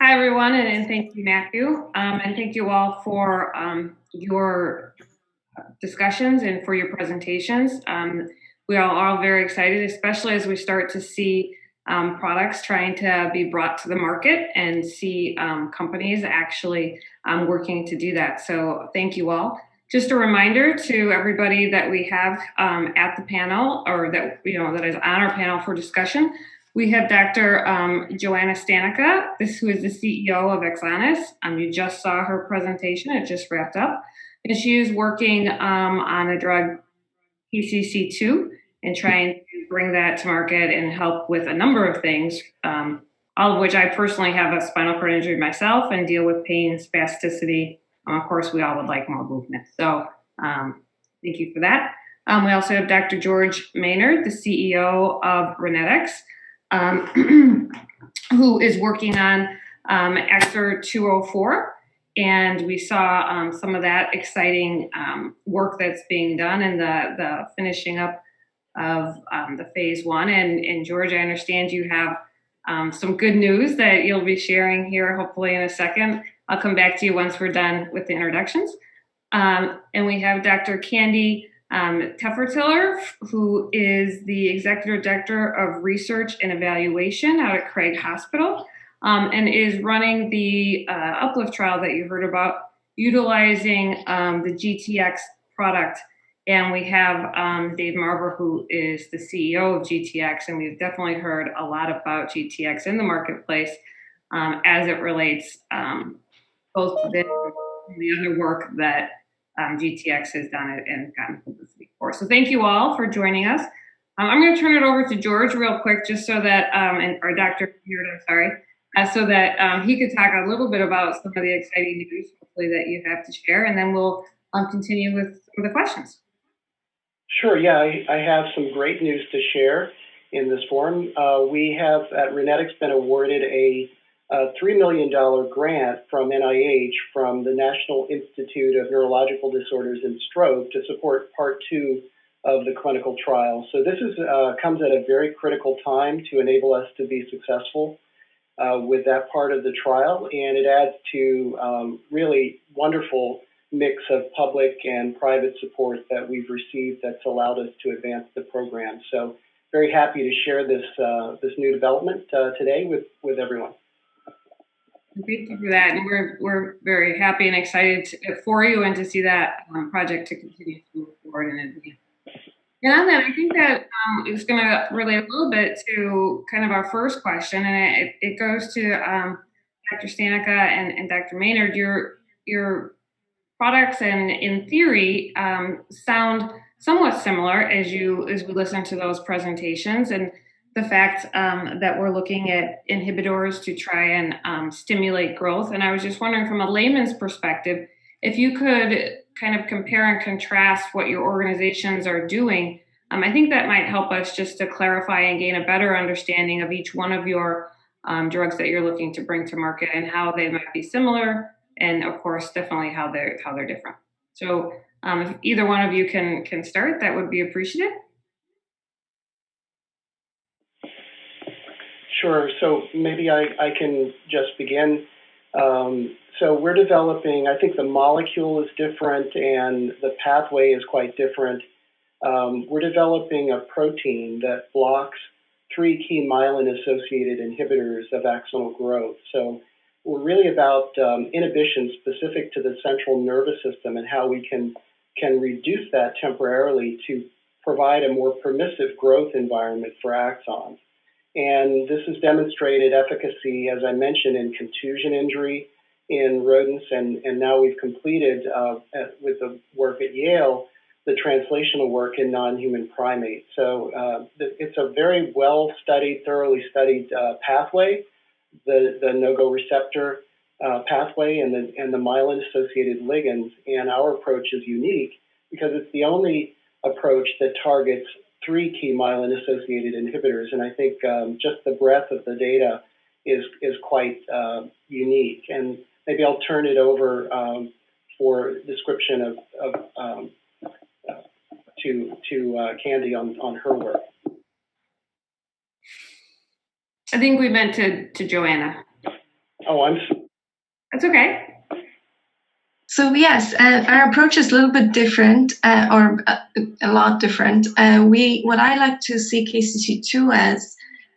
Hi, everyone, and thank you, Matthew. And thank you all for your discussions and for your presentations. We are all very excited, especially as we start to see products trying to be brought to the market and see companies actually working to do that. So thank you all. Just a reminder to everybody that we have at the panel, or that that is on our panel for discussion. We have Dr. Joanna Stanicka, who is the CEO of AXONIS. You just saw her presentation; it just wrapped up, and she is working on a drug, PCC2, and trying to bring that to market and help with a number of things, all of which I personally have a spinal cord injury myself and deal with pain, spasticity. Of course, we all would like more movement. So thank you for that. We also have Dr. George Maynard, the CEO of ReNetX, who is working on AXOR 204. And we saw some of that exciting work that's being done in the finishing up of the phase 1. And George, I understand you have some good news that you'll be sharing here, hopefully in a second. I'll come back to you once we're done with the introductions. And we have Dr. Candy Teffertiller, who is the Executive Director of Research and Evaluation out at Craig Hospital, and is running the Uplift trial that you heard about, utilizing the GTX product. And we have Dave Marver, who is the CEO of GTX, and we've definitely heard a lot about GTX in the marketplace as it relates both to this and the other work that GTX has done and gotten publicity for. So thank you all for joining us. I'm going to turn it over to George real quick, just so that, or Dr. Beard, I'm sorry, so that he could talk a little bit about some of the exciting news, hopefully, that you have to share, and then we'll continue with some of the questions. Sure, yeah, I have some great news to share in this forum. We have at ReNetX been awarded a $3 million grant from NIH, from the National Institute of Neurological Disorders and Stroke, to support part 2 of the clinical trial. So this is comes at a very critical time to enable us to be successful with that part of the trial, and it adds to really wonderful mix of public and private support that we've received that's allowed us to advance the program. So very happy to share this this new development today with everyone. Thank you for that. And we're very happy and excited for you and to see that project to continue to move forward and advance. And on that, I think that it's going to relate a little bit to kind of our first question, and it goes to Dr. Stanicka and Dr. Maynard. Your products, and in theory, sound somewhat similar as we listen to those presentations, and the fact that we're looking at inhibitors to try and stimulate growth. And I was just wondering, from a layman's perspective, if you could kind of compare and contrast what your organizations are doing. I think that might help us just to clarify and gain a better understanding of each one of your drugs that you're looking to bring to market, and how they might be similar, and of course, definitely how they're different. So if either one of you can start, that would be appreciated. Sure. So maybe I can just begin. So we're developing, I think the molecule is different and the pathway is quite different. We're developing a protein that blocks 3 key myelin-associated inhibitors of axonal growth. So we're really about inhibition specific to the central nervous system and how we can reduce that temporarily to provide a more permissive growth environment for axons. And this has demonstrated efficacy, as I mentioned, in contusion injury in rodents, and now we've completed, with the work at Yale, the translational work in non-human primates. So it's a very well-studied, thoroughly studied pathway, the no-go receptor pathway and the myelin-associated ligands. And our approach is unique because it's the only approach that targets 3 key myelin-associated inhibitors. And I think just the breadth of the data is quite unique. And maybe I'll turn it over for description to Candy on her work. I think we meant to Joanna. Oh, That's okay. So yes, our approach is a little bit different, or a lot different. What I like to see KCC2 as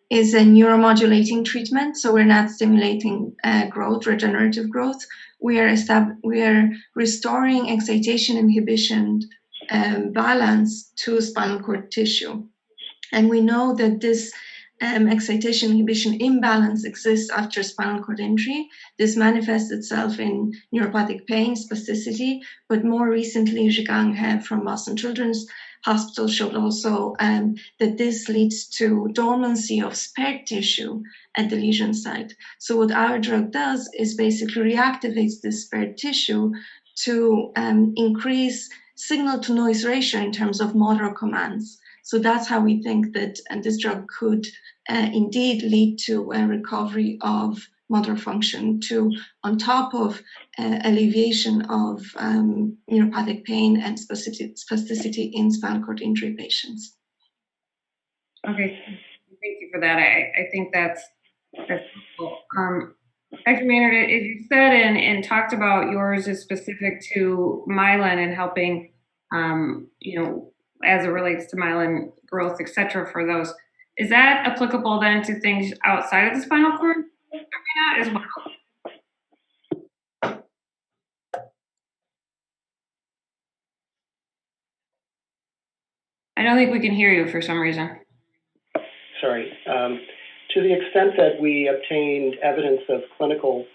is a neuromodulating treatment. So we're not stimulating growth, regenerative growth. We are restoring excitation inhibition balance to spinal cord tissue, and we know that this excitation inhibition imbalance exists after spinal cord injury. This manifests itself in neuropathic pain, spasticity, but more recently, Zhigang from Boston Children's Hospital showed also that this leads to dormancy of spared tissue at the lesion site. So what our drug does is basically reactivates this spared tissue to increase signal-to-noise ratio in terms of motor commands. So that's how we think that this drug could indeed lead to a recovery of motor function, on top of alleviation of neuropathic pain and spasticity in spinal cord injury patients. Okay, thank you for that. I think that's helpful. Dr. Maynard, as you said and talked about, yours is specific to myelin and helping, as it relates to myelin growth, et cetera, for those. Is that applicable then to things outside of the spinal cord as well? I don't think we can hear you for some reason. Sorry. To the extent that we obtained evidence of clinical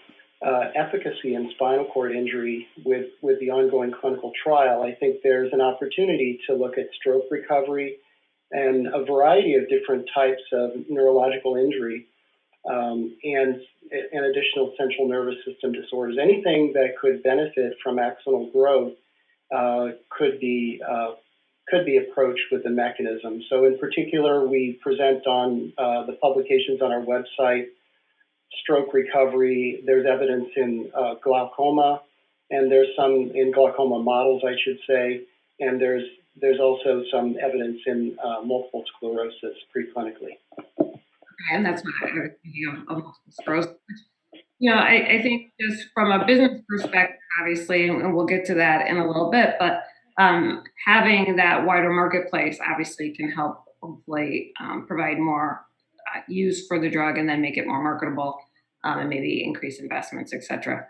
efficacy in spinal cord injury with the ongoing clinical trial, I think there's an opportunity to look at stroke recovery and a variety of different types of neurological injury and additional central nervous system disorders. Anything that could benefit from axonal growth could be approached with the mechanism. So in particular, we present on the publications on our website, stroke recovery. There's evidence in glaucoma, and there's some in glaucoma models, I should say, and there's also some evidence in multiple sclerosis preclinically. Okay, and that's what I was thinking of multiple sclerosis. I think just from a business perspective, obviously, and we'll get to that in a little bit, but having that wider marketplace obviously can help hopefully provide more use for the drug and then make it more marketable and maybe increase investments, et cetera.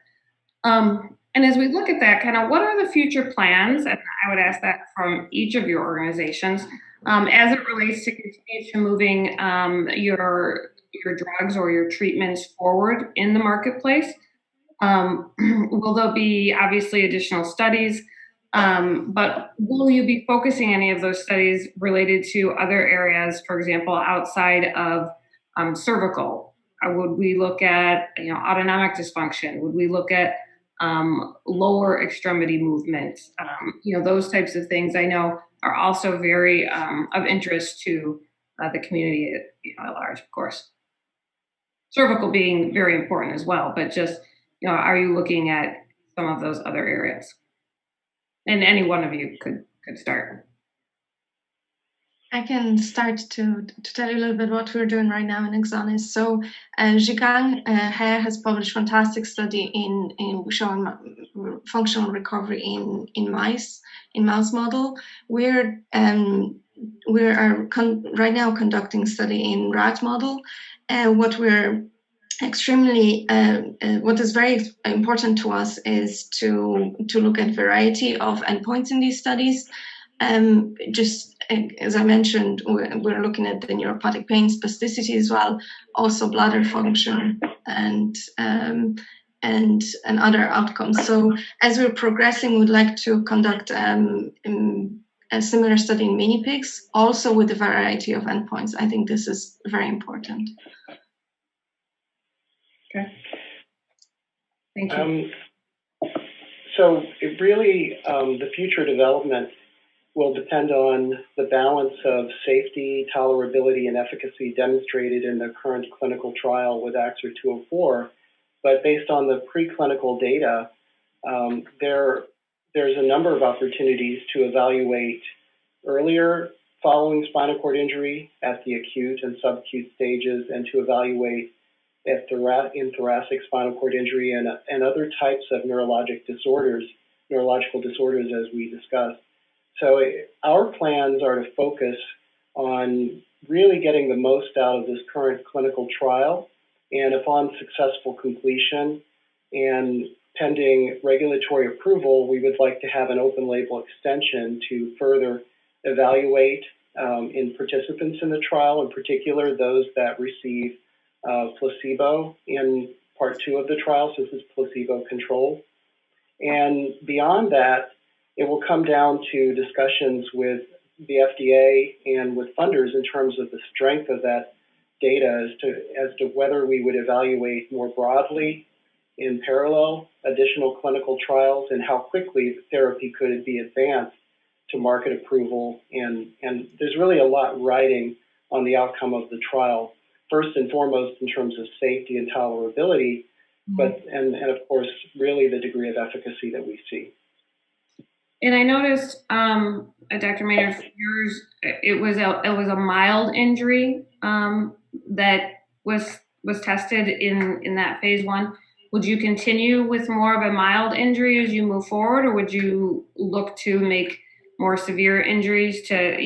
And as we look at that, kind of what are the future plans? And I would ask that from each of your organizations as it relates to continue to moving your drugs or your treatments forward in the marketplace. Will there be obviously additional studies? But will you be focusing any of those studies related to other areas, for example, outside of cervical? Would we look at autonomic dysfunction? Would we look at lower extremity movements? Those types of things I know are also very of interest to the community at large, of course. Cervical being very important as well, but just are you looking at some of those other areas? And any one of you could start. I can start to tell you a little bit what we're doing right now in AXONIS. So Zhigang He has published fantastic study in showing functional recovery in mouse model. We're right now conducting study in rat model. What is very important to us is to look at variety of endpoints in these studies. Just as I mentioned, we're looking at the neuropathic pain, spasticity as well, also bladder function and other outcomes. So as we're progressing, we'd like to conduct a similar study in mini pigs, also with a variety of endpoints. I think this is very important. Okay. Thank you. So it really, the future development will depend on the balance of safety, tolerability, and efficacy demonstrated in the current clinical trial with AXOR 204. But based on the preclinical data, there's a number of opportunities to evaluate earlier following spinal cord injury at the acute and subacute stages, and to evaluate in thoracic spinal cord injury and other types of neurological disorders as we discussed. So our plans are to focus on really getting the most out of this current clinical trial, and upon successful completion and pending regulatory approval, we would like to have an open label extension to further evaluate in participants in the trial, in particular those that receive placebo in part 2 of the trial, so this is placebo controlled. And beyond that, it will come down to discussions with the FDA and with funders in terms of the strength of that data as to whether we would evaluate more broadly in parallel additional clinical trials, and how quickly the therapy could be advanced to market approval. And there's really a lot riding on the outcome of the trial, first and foremost in terms of safety and tolerability, but and of course really the degree of efficacy that we see. And I noticed, Dr. Maynard, for yours, it was a mild injury that was tested in that phase 1. Would you continue with more of a mild injury as you move forward, or would you look to make more severe injuries to,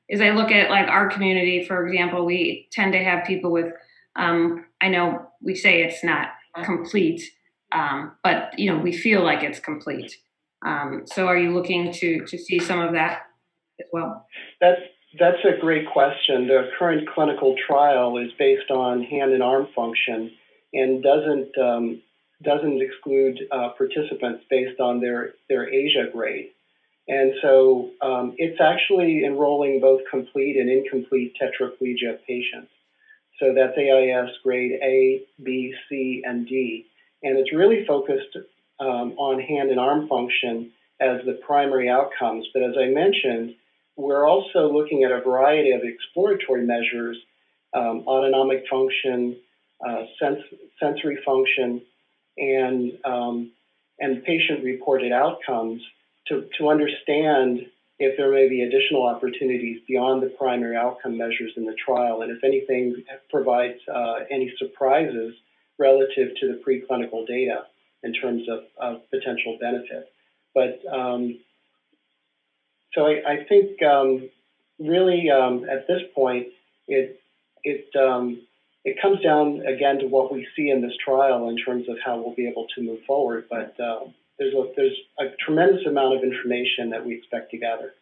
as I look at like our community, for example, we tend to have people with, I know we say it's not complete, but we feel like it's complete. So are you looking to see some of that as well? That's a great question. The current clinical trial is based on hand and arm function and doesn't exclude participants based on their ASIA grade. And so it's actually enrolling both complete and incomplete tetraplegia patients. So that's AIS grade A, B, C, and D. And it's really focused on hand and arm function as the primary outcomes. But as I mentioned, we're also looking at a variety of exploratory measures, autonomic function, sensory function, and patient-reported outcomes to understand if there may be additional opportunities beyond the primary outcome measures in the trial, and if anything provides any surprises relative to the preclinical data in terms of potential benefit. But so I think really at this point it comes down again to what we see in this trial in terms of how we'll be able to move forward. But there's a tremendous amount of information that we expect to gather.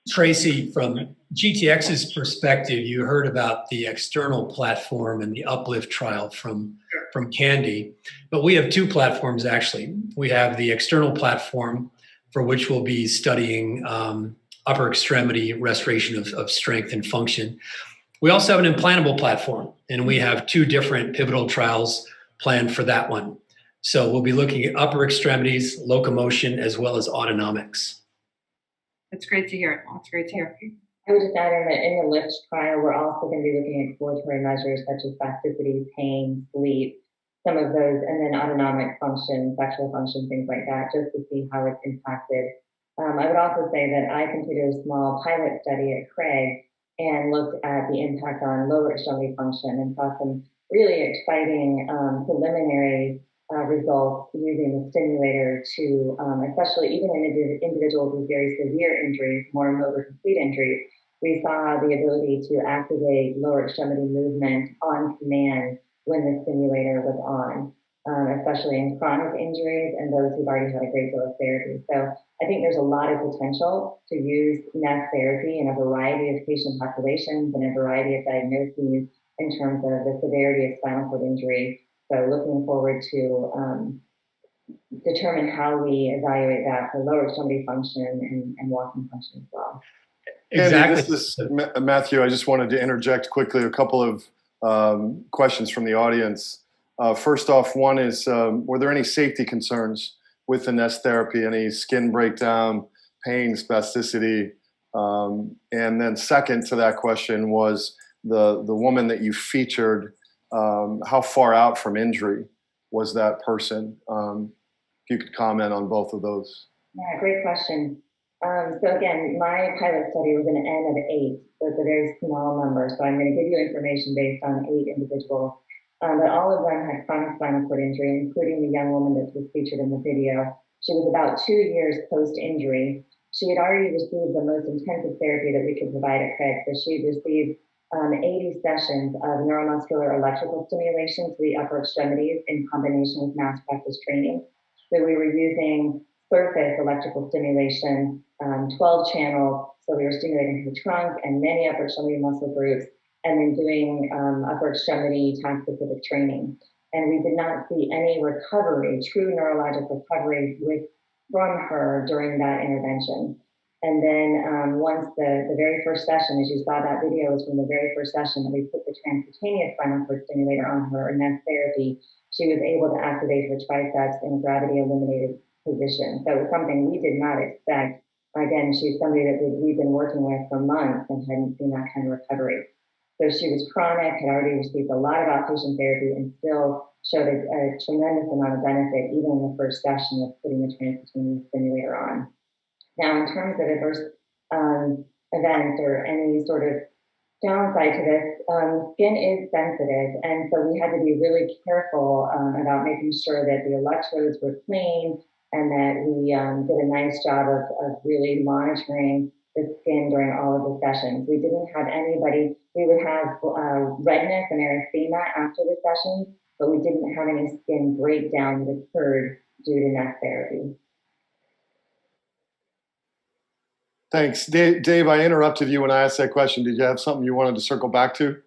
Traci, from GTX's perspective, you heard about the external platform and the Uplift trial from Candy, but we have two platforms actually. We have the external platform for which we'll be studying upper extremity restoration of strength and function. We also have an implantable platform, and we have two different pivotal trials planned for that one. So we'll be looking at upper extremities, locomotion, as well as autonomics. That's great to hear. That's great to hear. I would just add in the LIFT trial, we're also going to be looking at exploratory measures such as spasticity, pain, sleep, some of those, and then autonomic function, sexual function, things like that, just to see how it's impacted. I would also say that I completed a small pilot study at Craig and looked at the impact on lower extremity function and saw some really exciting preliminary results using the stimulator to, especially even in individuals with very severe injuries, more motor complete injuries, we saw the ability to activate lower extremity movement on command when the stimulator was on, especially in chronic injuries and those who've already had a great deal of therapy. So I think there's a lot of potential to use NES therapy in a variety of patient populations and a variety of diagnoses in terms of the severity of spinal cord injury. So looking forward to determine how we evaluate that for lower extremity function and walking function as well. Exactly. Andy, this is Matthew. I just wanted to interject quickly a couple of questions from the audience. First off, one is, were there any safety concerns with the NES therapy? Any skin breakdown, pain, spasticity? And then second to that question was the woman that you featured, how far out from injury was that person? If you could comment on both of those. Yeah, great question. So again, my pilot study was an N of 8, so it's a very small number. So I'm going to give you information based on 8 individuals. But all of them had chronic spinal cord injury, including the young woman that was featured in the video. She was about 2 years post-injury. She had already received the most intensive therapy that we could provide at Craig. So she had received 80 sessions of neuromuscular electrical stimulation to the upper extremities in combination with mass practice training. So we were using surface electrical stimulation, 12 channels. So we were stimulating her trunk and many upper extremity muscle groups, and then doing upper extremity task-specific training. And we did not see any recovery, true neurologic recovery from her during that intervention. And then once the very first session, as you saw, that video was from the very first session that we put the transcutaneous spinal cord stimulator on her, and then therapy, she was able to activate her triceps in a gravity-illuminated position. So it was something we did not expect. Again, she's somebody that we've been working with for months and hadn't seen that kind of recovery. So she was chronic, had already received a lot of outpatient therapy, and still showed a tremendous amount of benefit, even in the first session of putting the transcutaneous stimulator on. Now, in terms of adverse events or any sort of downside to this, skin is sensitive, and so we had to be really careful about making sure that the electrodes were clean and that we did a nice job of really monitoring the skin during all of the sessions. We didn't have anybody, we would have redness and erythema after the session, but we didn't have any skin breakdown that occurred due to NES therapy. Thanks. Dave, I interrupted you when I asked that question. Did you have something you wanted to circle back to?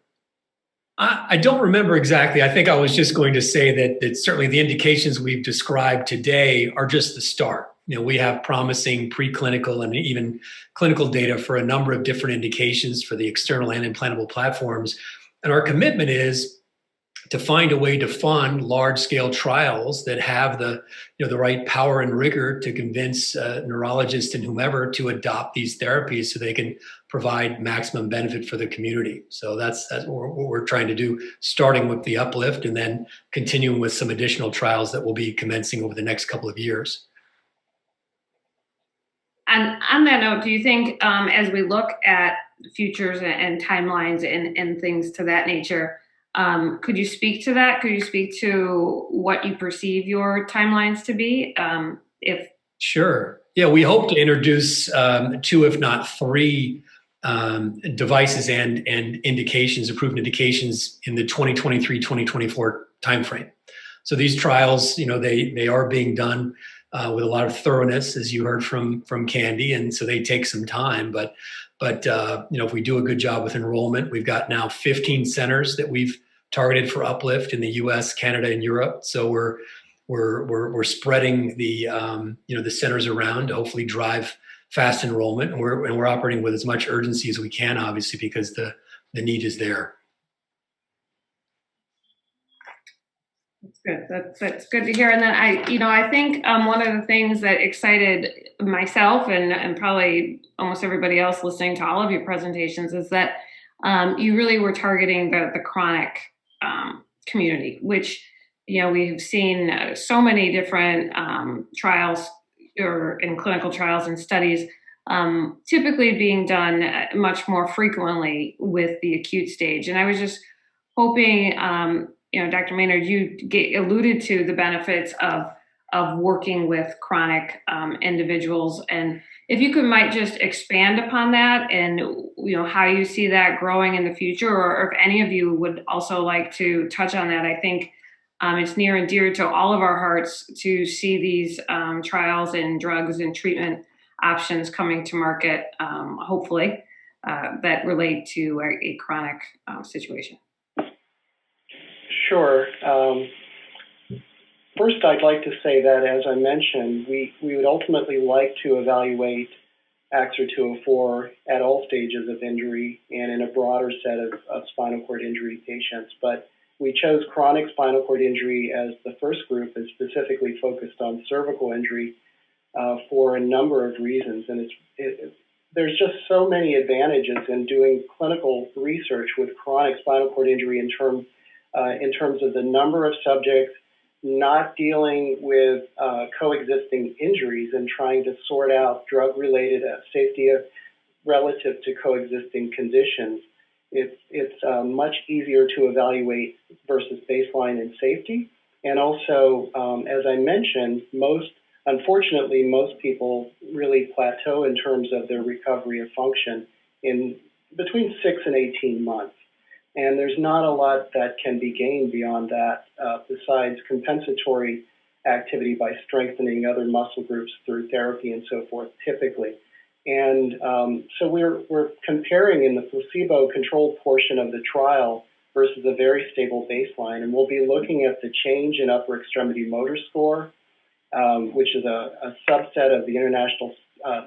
I don't remember exactly. I think I was just going to say that certainly the indications we've described today are just the start. You know, we have promising preclinical and even clinical data for a number of different indications for the external and implantable platforms. And our commitment is to find a way to fund large-scale trials that have the right power and rigor to convince neurologists and whomever to adopt these therapies so they can provide maximum benefit for the community. So that's what we're trying to do, starting with the Uplift and then continuing with some additional trials that will be commencing over the next couple of years. And on that note, do you think as we look at futures and timelines and things to that nature, could you speak to that? Could you speak to what you perceive your timelines to be? Sure. Yeah, we hope to introduce 2, if not 3, devices and indications, approved indications in the 2023-2024 timeframe. So these trials, they are being done with a lot of thoroughness, as you heard from Candy, and so they take some time. But if we do a good job with enrollment, we've got now 15 centers that we've targeted for Uplift in the U.S., Canada, and Europe. So we're spreading the the centers around to hopefully drive fast enrollment, and we're operating with as much urgency as we can, obviously, because the need is there. That's good. That's good to hear. And then I think one of the things that excited myself and probably almost everybody else listening to all of your presentations is that you really were targeting the chronic community, which we've seen so many different trials or in clinical trials and studies typically being done much more frequently with the acute stage. And I was just hoping, Dr. Maynard, you alluded to the benefits of working with chronic individuals, and if you might just expand upon that and how you see that growing in the future, or if any of you would also like to touch on that. I think it's near and dear to all of our hearts to see these trials and drugs and treatment options coming to market, hopefully, that relate to a chronic situation. Sure. First, I'd like to say that, as I mentioned, we would ultimately like to evaluate AXOR 204 at all stages of injury and in a broader set of spinal cord injury patients. But we chose chronic spinal cord injury as the first group and specifically focused on cervical injury for a number of reasons. And there's just so many advantages in doing clinical research with chronic spinal cord injury in terms of the number of subjects, not dealing with coexisting injuries and trying to sort out drug-related safety relative to coexisting conditions. It's much easier to evaluate versus baseline and safety. And also, as I mentioned, unfortunately, most people really plateau in terms of their recovery of function in between 6 and 18 months. And there's not a lot that can be gained beyond that besides compensatory activity by strengthening other muscle groups through therapy and so forth, typically. And so we're comparing in the placebo-controlled portion of the trial versus a very stable baseline. And we'll be looking at the change in upper extremity motor score, which is a subset of the international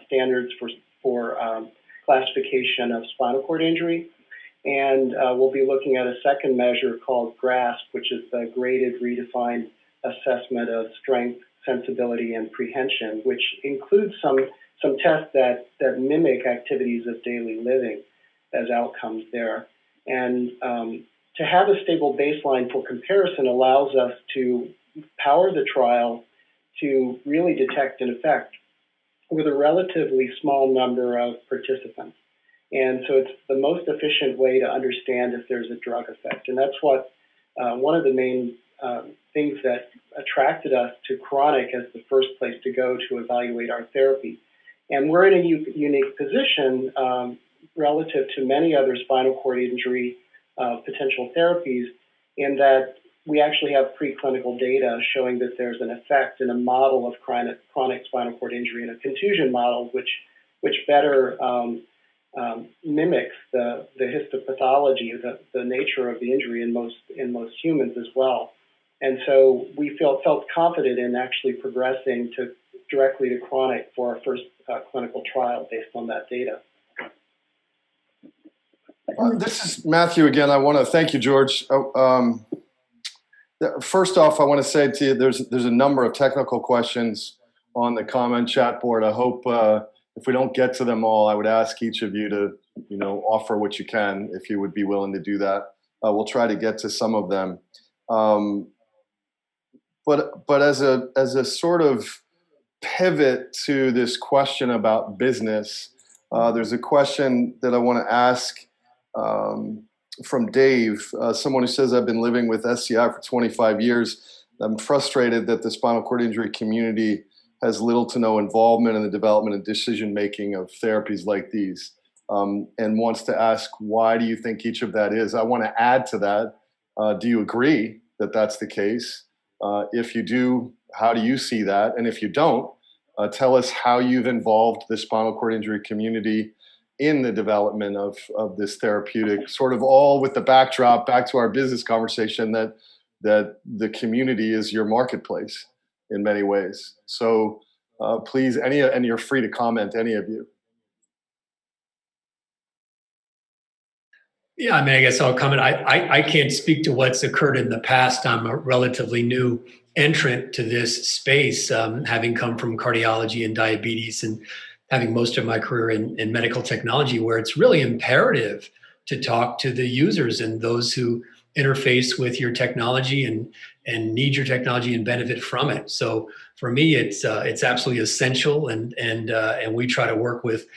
standards for classification of spinal cord injury. And we'll be looking at a second measure called GRASP, which is the graded redefined assessment of strength, sensibility, and prehension, which includes some tests that mimic activities of daily living as outcomes there. And to have a stable baseline for comparison allows us to power the trial to really detect an effect with a relatively small number of participants. And so it's the most efficient way to understand if there's a drug effect. And that's what one of the main things that attracted us to chronic as the first place to go to evaluate our therapy. And we're in a unique position relative to many other spinal cord injury potential therapies in that we actually have preclinical data showing that there's an effect in a model of chronic spinal cord injury in a contusion model, which better mimics the histopathology, the nature of the injury in most humans as well. And so we felt confident in actually progressing directly to chronic for our first clinical trial based on that data. This is Matthew again. I want to thank you, George. First off, I want to say to you, there's a number of technical questions on the comment chat board. I hope if we don't get to them all, I would ask each of you to, offer what you can, if you would be willing to do that. We'll try to get to some of them. But as a sort of pivot to this question about business, there's a question that I want to ask from Dave, someone who says, I've been living with SCI for 25 years. I'm frustrated that the spinal cord injury community has little to no involvement in the development and decision-making of therapies like these, and wants to ask, why do you think each of that is? I want to add to that. Do you agree that that's the case? If you do, how do you see that? And if you don't, tell us how you've involved the spinal cord injury community in the development of this therapeutic, sort of all with the backdrop back to our business conversation that the community is your marketplace in many ways. So please, and you're free to comment, any of you. Yeah, I guess I'll comment. I can't speak to what's occurred in the past. I'm a relatively new entrant to this space, having come from cardiology and diabetes and having most of my career in medical technology, where it's really imperative to talk to the users and those who interface with your technology and need your technology and benefit from it. So for me, it's absolutely essential, and we try to work with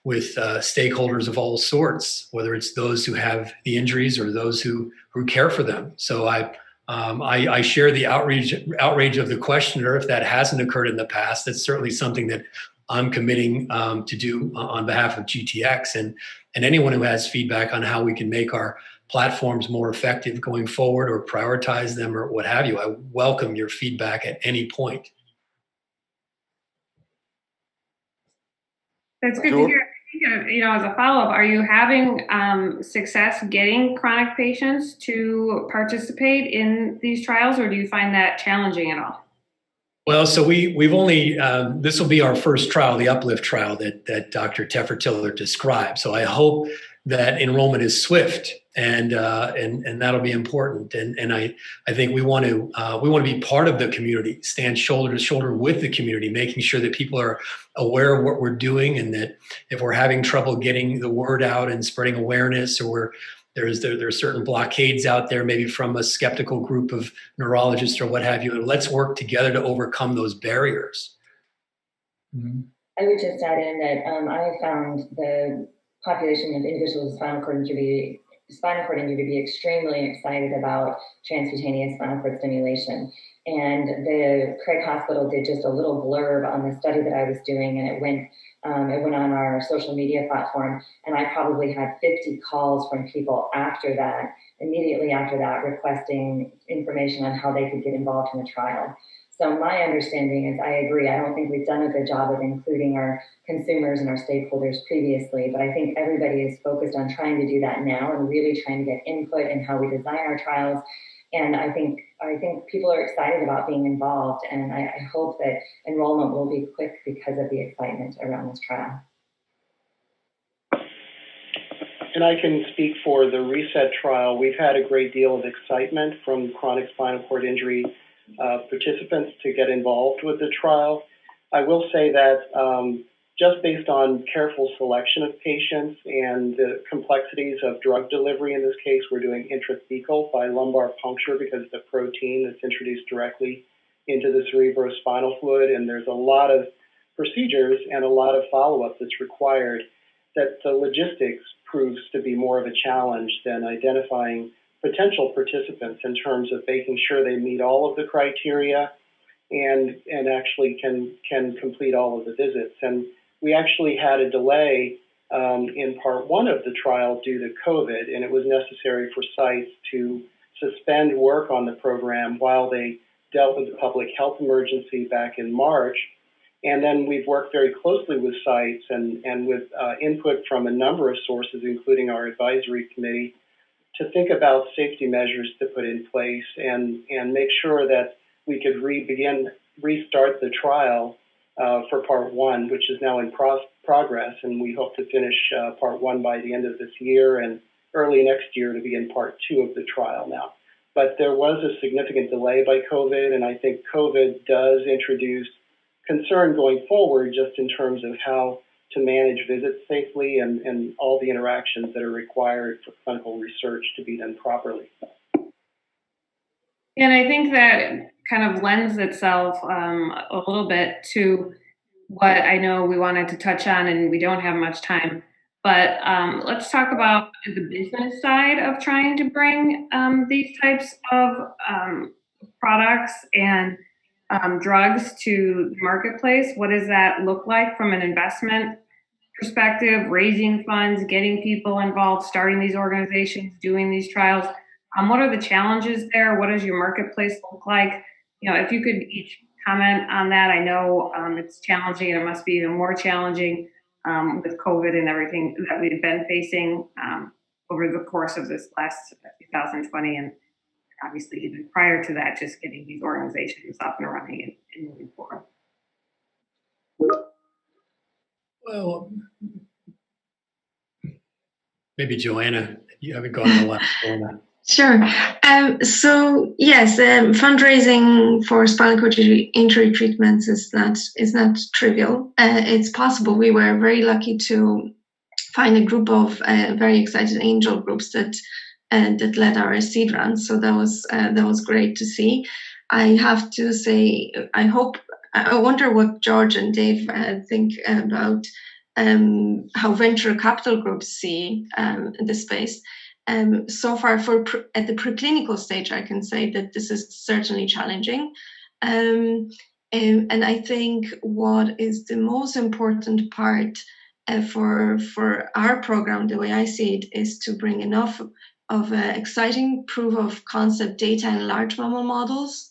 stakeholders of all sorts, whether it's those who have the injuries or those who care for them. So I share the outrage of the questioner. If that hasn't occurred in the past, that's certainly something that I'm committing to do on behalf of GTX, and anyone who has feedback on how we can make our platforms more effective going forward or prioritize them or what have you. I welcome your feedback at any point. That's good to hear. As a follow-up, are you having success getting chronic patients to participate in these trials, or do you find that challenging at all? Well, so we've only, this will be our first trial, the Uplift trial that Dr. Teffer-Tiller described. So I hope that enrollment is swift, and that'll be important. And I think we want to be part of the community, stand shoulder to shoulder with the community, making sure that people are aware of what we're doing, and that if we're having trouble getting the word out and spreading awareness, or there's certain blockades out there, maybe from a skeptical group of neurologists or what have you, and let's work together to overcome those barriers. Mm-hmm. I would just add in that I found the population of individuals with spinal cord injury to be extremely excited about transcutaneous spinal cord stimulation. And the Craig Hospital did just a little blurb on the study that I was doing, and it went on our social media platform, and I probably had 50 calls from people immediately after that, requesting information on how they could get involved in the trial. So my understanding is, I agree, I don't think we've done a good job of including our consumers and our stakeholders previously, but I think everybody is focused on trying to do that now and really trying to get input in how we design our trials. And I think people are excited about being involved, and I hope that enrollment will be quick because of the excitement around this trial. And I can speak for the ReSET trial. We've had a great deal of excitement from chronic spinal cord injury participants to get involved with the trial. I will say that just based on careful selection of patients and the complexities of drug delivery in this case, we're doing intrathecal by lumbar puncture because of the protein that's introduced directly into the cerebrospinal fluid, and there's a lot of procedures and a lot of follow-up that's required, that the logistics proves to be more of a challenge than identifying potential participants in terms of making sure they meet all of the criteria and actually can complete all of the visits. And we actually had a delay in part one of the trial due to COVID, and it was necessary for sites to suspend work on the program while they dealt with the public health emergency back in March. And then we've worked very closely with sites and with input from a number of sources, including our advisory committee, to think about safety measures to put in place and make sure that we could restart the trial for part one, which is now in progress, and we hope to finish part one by the end of this year and early next year to begin part two of the trial now. But there was a significant delay by COVID, and I think COVID does introduce concern going forward just in terms of how to manage visits safely and all the interactions that are required for clinical research to be done properly. And I think that kind of lends itself a little bit to what I know we wanted to touch on, and we don't have much time, but let's talk about the business side of trying to bring these types of products and drugs to the marketplace. What does that look like from an investment perspective, raising funds, getting people involved, starting these organizations, doing these trials? What are the challenges there? What does your marketplace look like? If you could each comment on that. I know it's challenging, and it must be even more challenging with COVID and everything that we've been facing over the course of this last 2020, and obviously even prior to that, just getting these organizations up and running and moving forward. Well, maybe Joanna, you haven't gone a lot on that. Sure. So yes, fundraising for spinal cord injury treatments is not trivial. It's possible. We were very lucky to find a group of very excited angel groups that and that led our seed round. So that was great to see. I have to say, I wonder what George and Dave think about how venture capital groups see the space. So far, at the preclinical stage, I can say that this is certainly challenging. And I think what is the most important part for our program, the way I see it, is to bring enough of exciting proof of concept data in large mammal models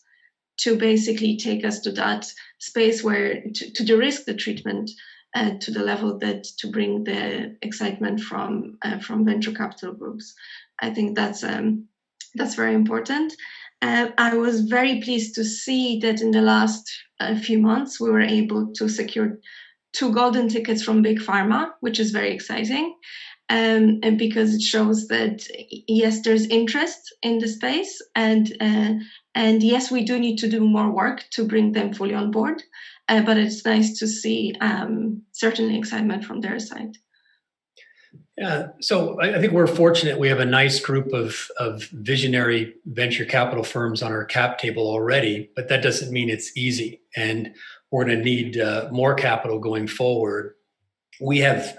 to basically take us to that space where to de-risk the treatment to the level that to bring the excitement from venture capital groups. I think that's very important. I was very pleased to see that in the last few months we were able to secure 2 golden tickets from Big Pharma, which is very exciting. And because it shows that yes, there's interest in the space, and yes, we do need to do more work to bring them fully on board. But it's nice to see certainly excitement from their side. Yeah, so I think we're fortunate. We have a nice group of visionary venture capital firms on our cap table already, but that doesn't mean it's easy. And we're going to need more capital going forward. We have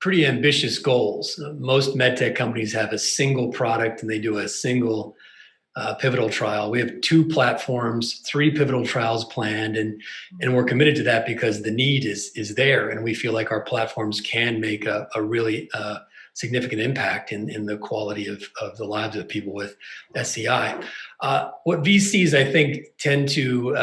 pretty ambitious goals. Most medtech companies have a single product and they do a single pivotal trial. We have 2 platforms, 3 pivotal trials planned, and we're committed to that because the need is there, and we feel like our platforms can make a really significant impact in the quality of the lives of people with SCI. What VCs, I think, tend to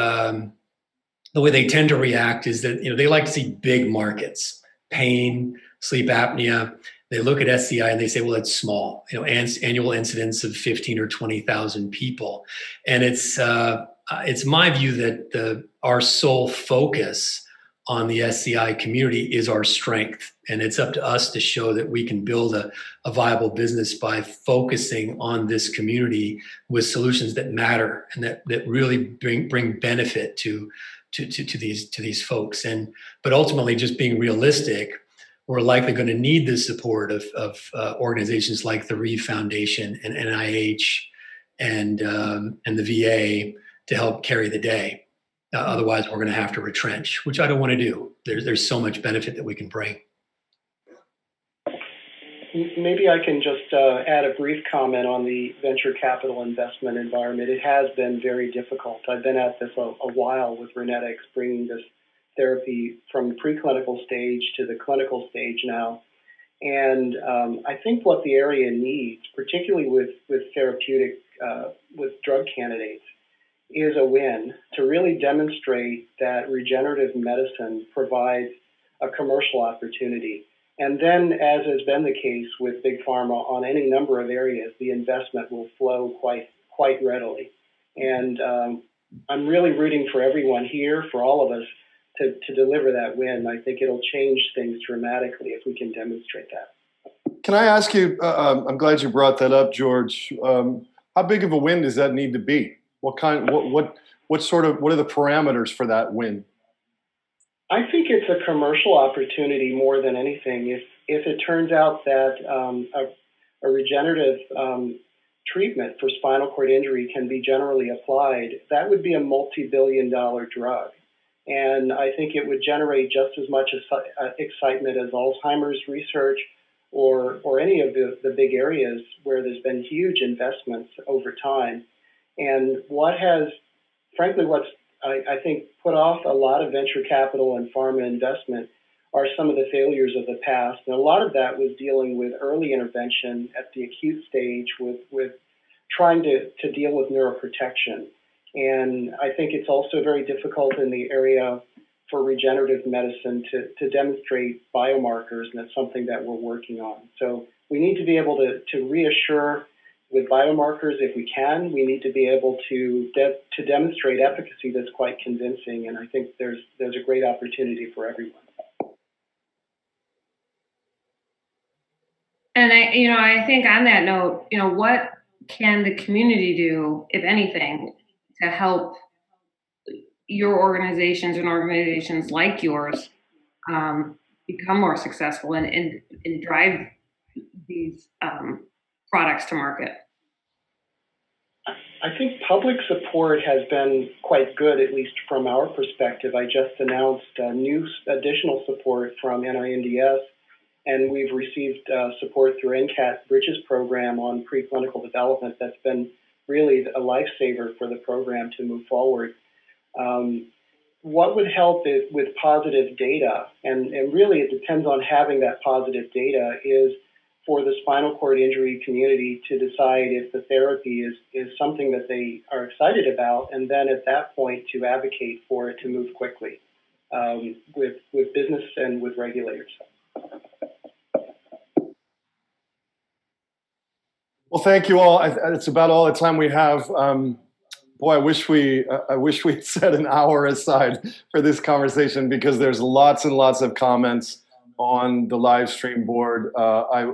the way they tend to react is that they like to see big markets, pain, sleep apnea. They look at SCI and they say, well, it's small, annual incidence of 15 or 20,000 people. And it's my view that our sole focus on the SCI community is our strength. And it's up to us to show that we can build a viable business by focusing on this community with solutions that matter and that really bring benefit to these folks. But ultimately, just being realistic, we're likely going to need the support of organizations like the Reeve Foundation and NIH and the VA to help carry the day. Otherwise, we're going to have to retrench, which I don't want to do. There's so much benefit that we can bring. Maybe I can just add a brief comment on the venture capital investment environment. It has been very difficult. I've been at this a while with ReNetX, bringing this therapy from the preclinical stage to the clinical stage now. And I think what the area needs, particularly with therapeutic, with drug candidates, is a win to really demonstrate that regenerative medicine provides a commercial opportunity. And then, as has been the case with Big Pharma on any number of areas, the investment will flow quite readily. And I'm really rooting for everyone here, for all of us, to deliver that win. I think it'll change things dramatically if we can demonstrate that. Can I ask you, I'm glad you brought that up, George. How big of a win does that need to be? What are the parameters for that win? I think it's a commercial opportunity more than anything. If it turns out that a regenerative treatment for spinal cord injury can be generally applied, that would be a multi-billion-dollar drug. And I think it would generate just as much excitement as Alzheimer's research or any of the big areas where there's been huge investments over time. And what's I think put off a lot of venture capital and pharma investment are some of the failures of the past. And a lot of that was dealing with early intervention at the acute stage with trying to deal with neuroprotection. And I think it's also very difficult in the area for regenerative medicine to demonstrate biomarkers, and that's something that we're working on. So we need to be able to reassure with biomarkers if we can. We need to be able to demonstrate efficacy that's quite convincing, and I think there's a great opportunity for everyone. And I think on that note, what can the community do, if anything, to help your organizations and organizations like yours become more successful and drive these products to market? I think public support has been quite good, at least from our perspective. I just announced new additional support from NINDS, and we've received support through NCAT Bridges program on preclinical development. That's been really a lifesaver for the program to move forward. What would help is with positive data, and really it depends on having that positive data, is for the spinal cord injury community to decide if the therapy is something that they are excited about, and then at that point to advocate for it to move quickly with business and with regulators. Well, thank you all. It's about all the time we have. Boy, I wish we had set an hour aside for this conversation, because there's lots and lots of comments on the live stream board. I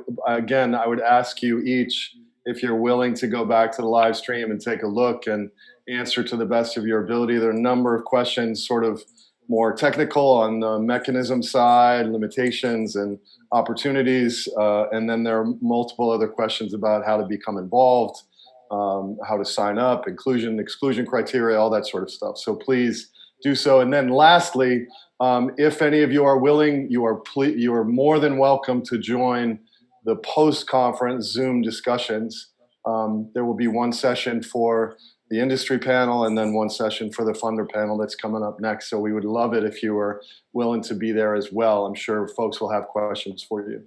would ask you each if you're willing to go back to the live stream and take a look and answer to the best of your ability. There are a number of questions, sort of more technical on the mechanism side, limitations and opportunities, and then there are multiple other questions about how to become involved, how to sign up, inclusion, exclusion criteria, all that sort of stuff. So please do so. And then lastly, if any of you are willing, you are more than welcome to join the post-conference Zoom discussions. There will be one session for the industry panel and then one session for the funder panel that's coming up next. So we would love it if you were willing to be there as well. I'm sure folks will have questions for you.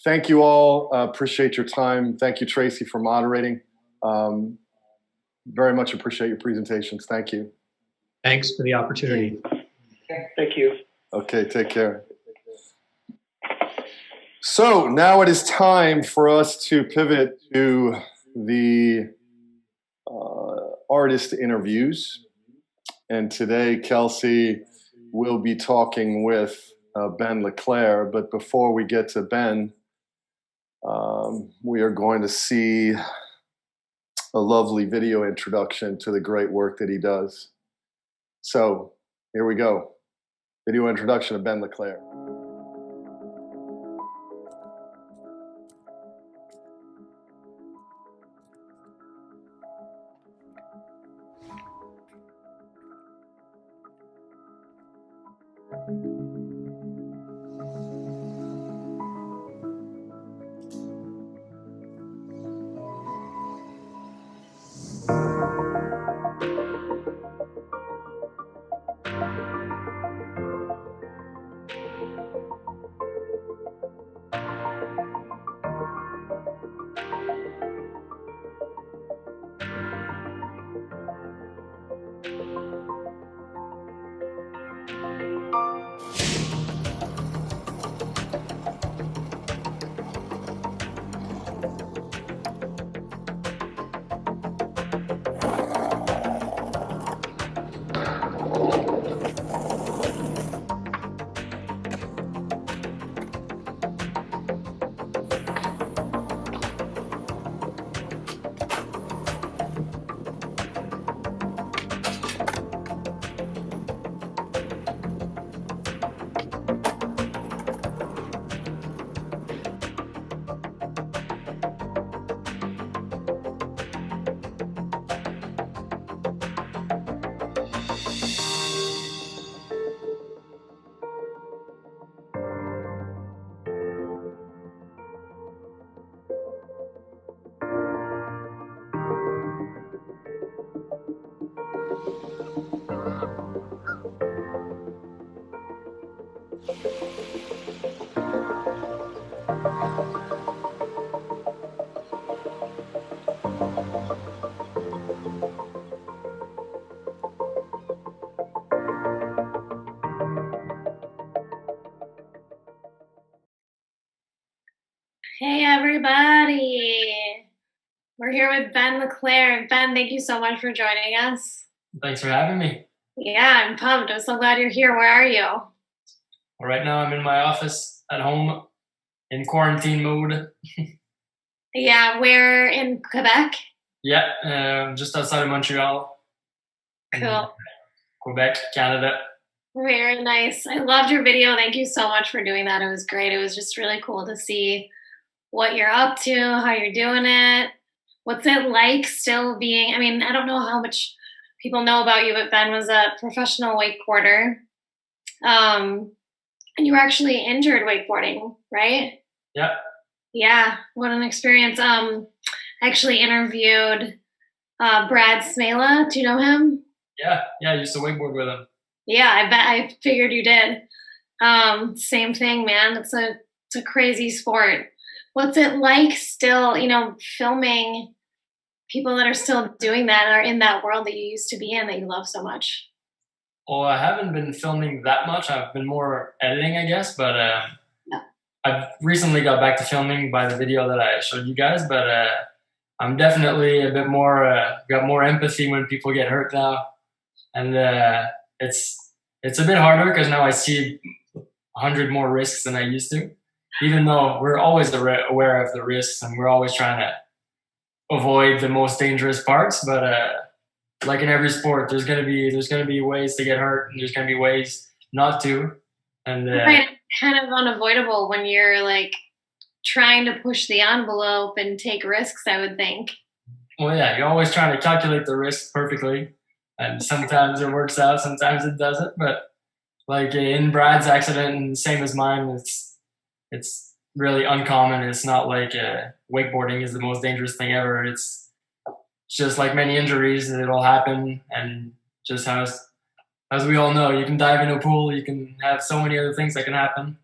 Thank you all. Appreciate your time. Thank you, Traci, for moderating. Very much appreciate your presentations. Thank you. Thanks for the opportunity. Thank you. Okay, take care. So now it is time for us to pivot to the artist interviews. And today, Kelsey will be talking with Ben Leclair. But before we get to Ben, we are going to see a lovely video introduction to the great work that he does. So here we go. Video introduction of Ben Leclair. Hey everybody, we're here with Ben Leclair. Ben, thank you so much for joining us. Thanks for having me. Yeah, I'm pumped. I'm so glad you're here. Where are you? Well, right now I'm in my office at home in quarantine mode. Yeah, we're in Quebec. Yeah, just outside of Montreal. Cool. Quebec, Canada. Very nice. I loved your video. Thank you so much for doing that. It was great. It was just really cool to see what you're up to, how you're doing it. What's it like still being, I mean, I don't know how much people know about you, but Ben was a professional wakeboarder. And you were actually injured wakeboarding, right? Yep. Yeah, what an experience. I actually interviewed Brad Smela. Do you know him? Yeah, I used to wakeboard with him. Yeah, I figured you did. Same thing, man. It's a crazy sport. What's it like still, filming people that are still doing that, are in that world that you used to be in, that you love so much? Well, I haven't been filming that much. I've been more editing, I guess, but I've recently got back to filming by the video that I showed you guys, but I'm definitely a bit more, got more empathy when people get hurt now. And it's a bit harder because now I see 100 more risks than I used to, even though we're always aware of the risks and we're always trying to avoid the most dangerous parts. But like in every sport, there's gonna be ways to get hurt, and there's gonna be ways not to. And right, kind of unavoidable when you're like trying to push the envelope and take risks, I would think. Well, yeah, you're always trying to calculate the risks perfectly, and sometimes it works out, sometimes it doesn't. But like in Brad's accident, and same as mine, it's really uncommon. It's not like wakeboarding is the most dangerous thing ever. It's just like many injuries, it'll happen, and just as we all know, you can dive in a pool, you can have so many other things that can happen.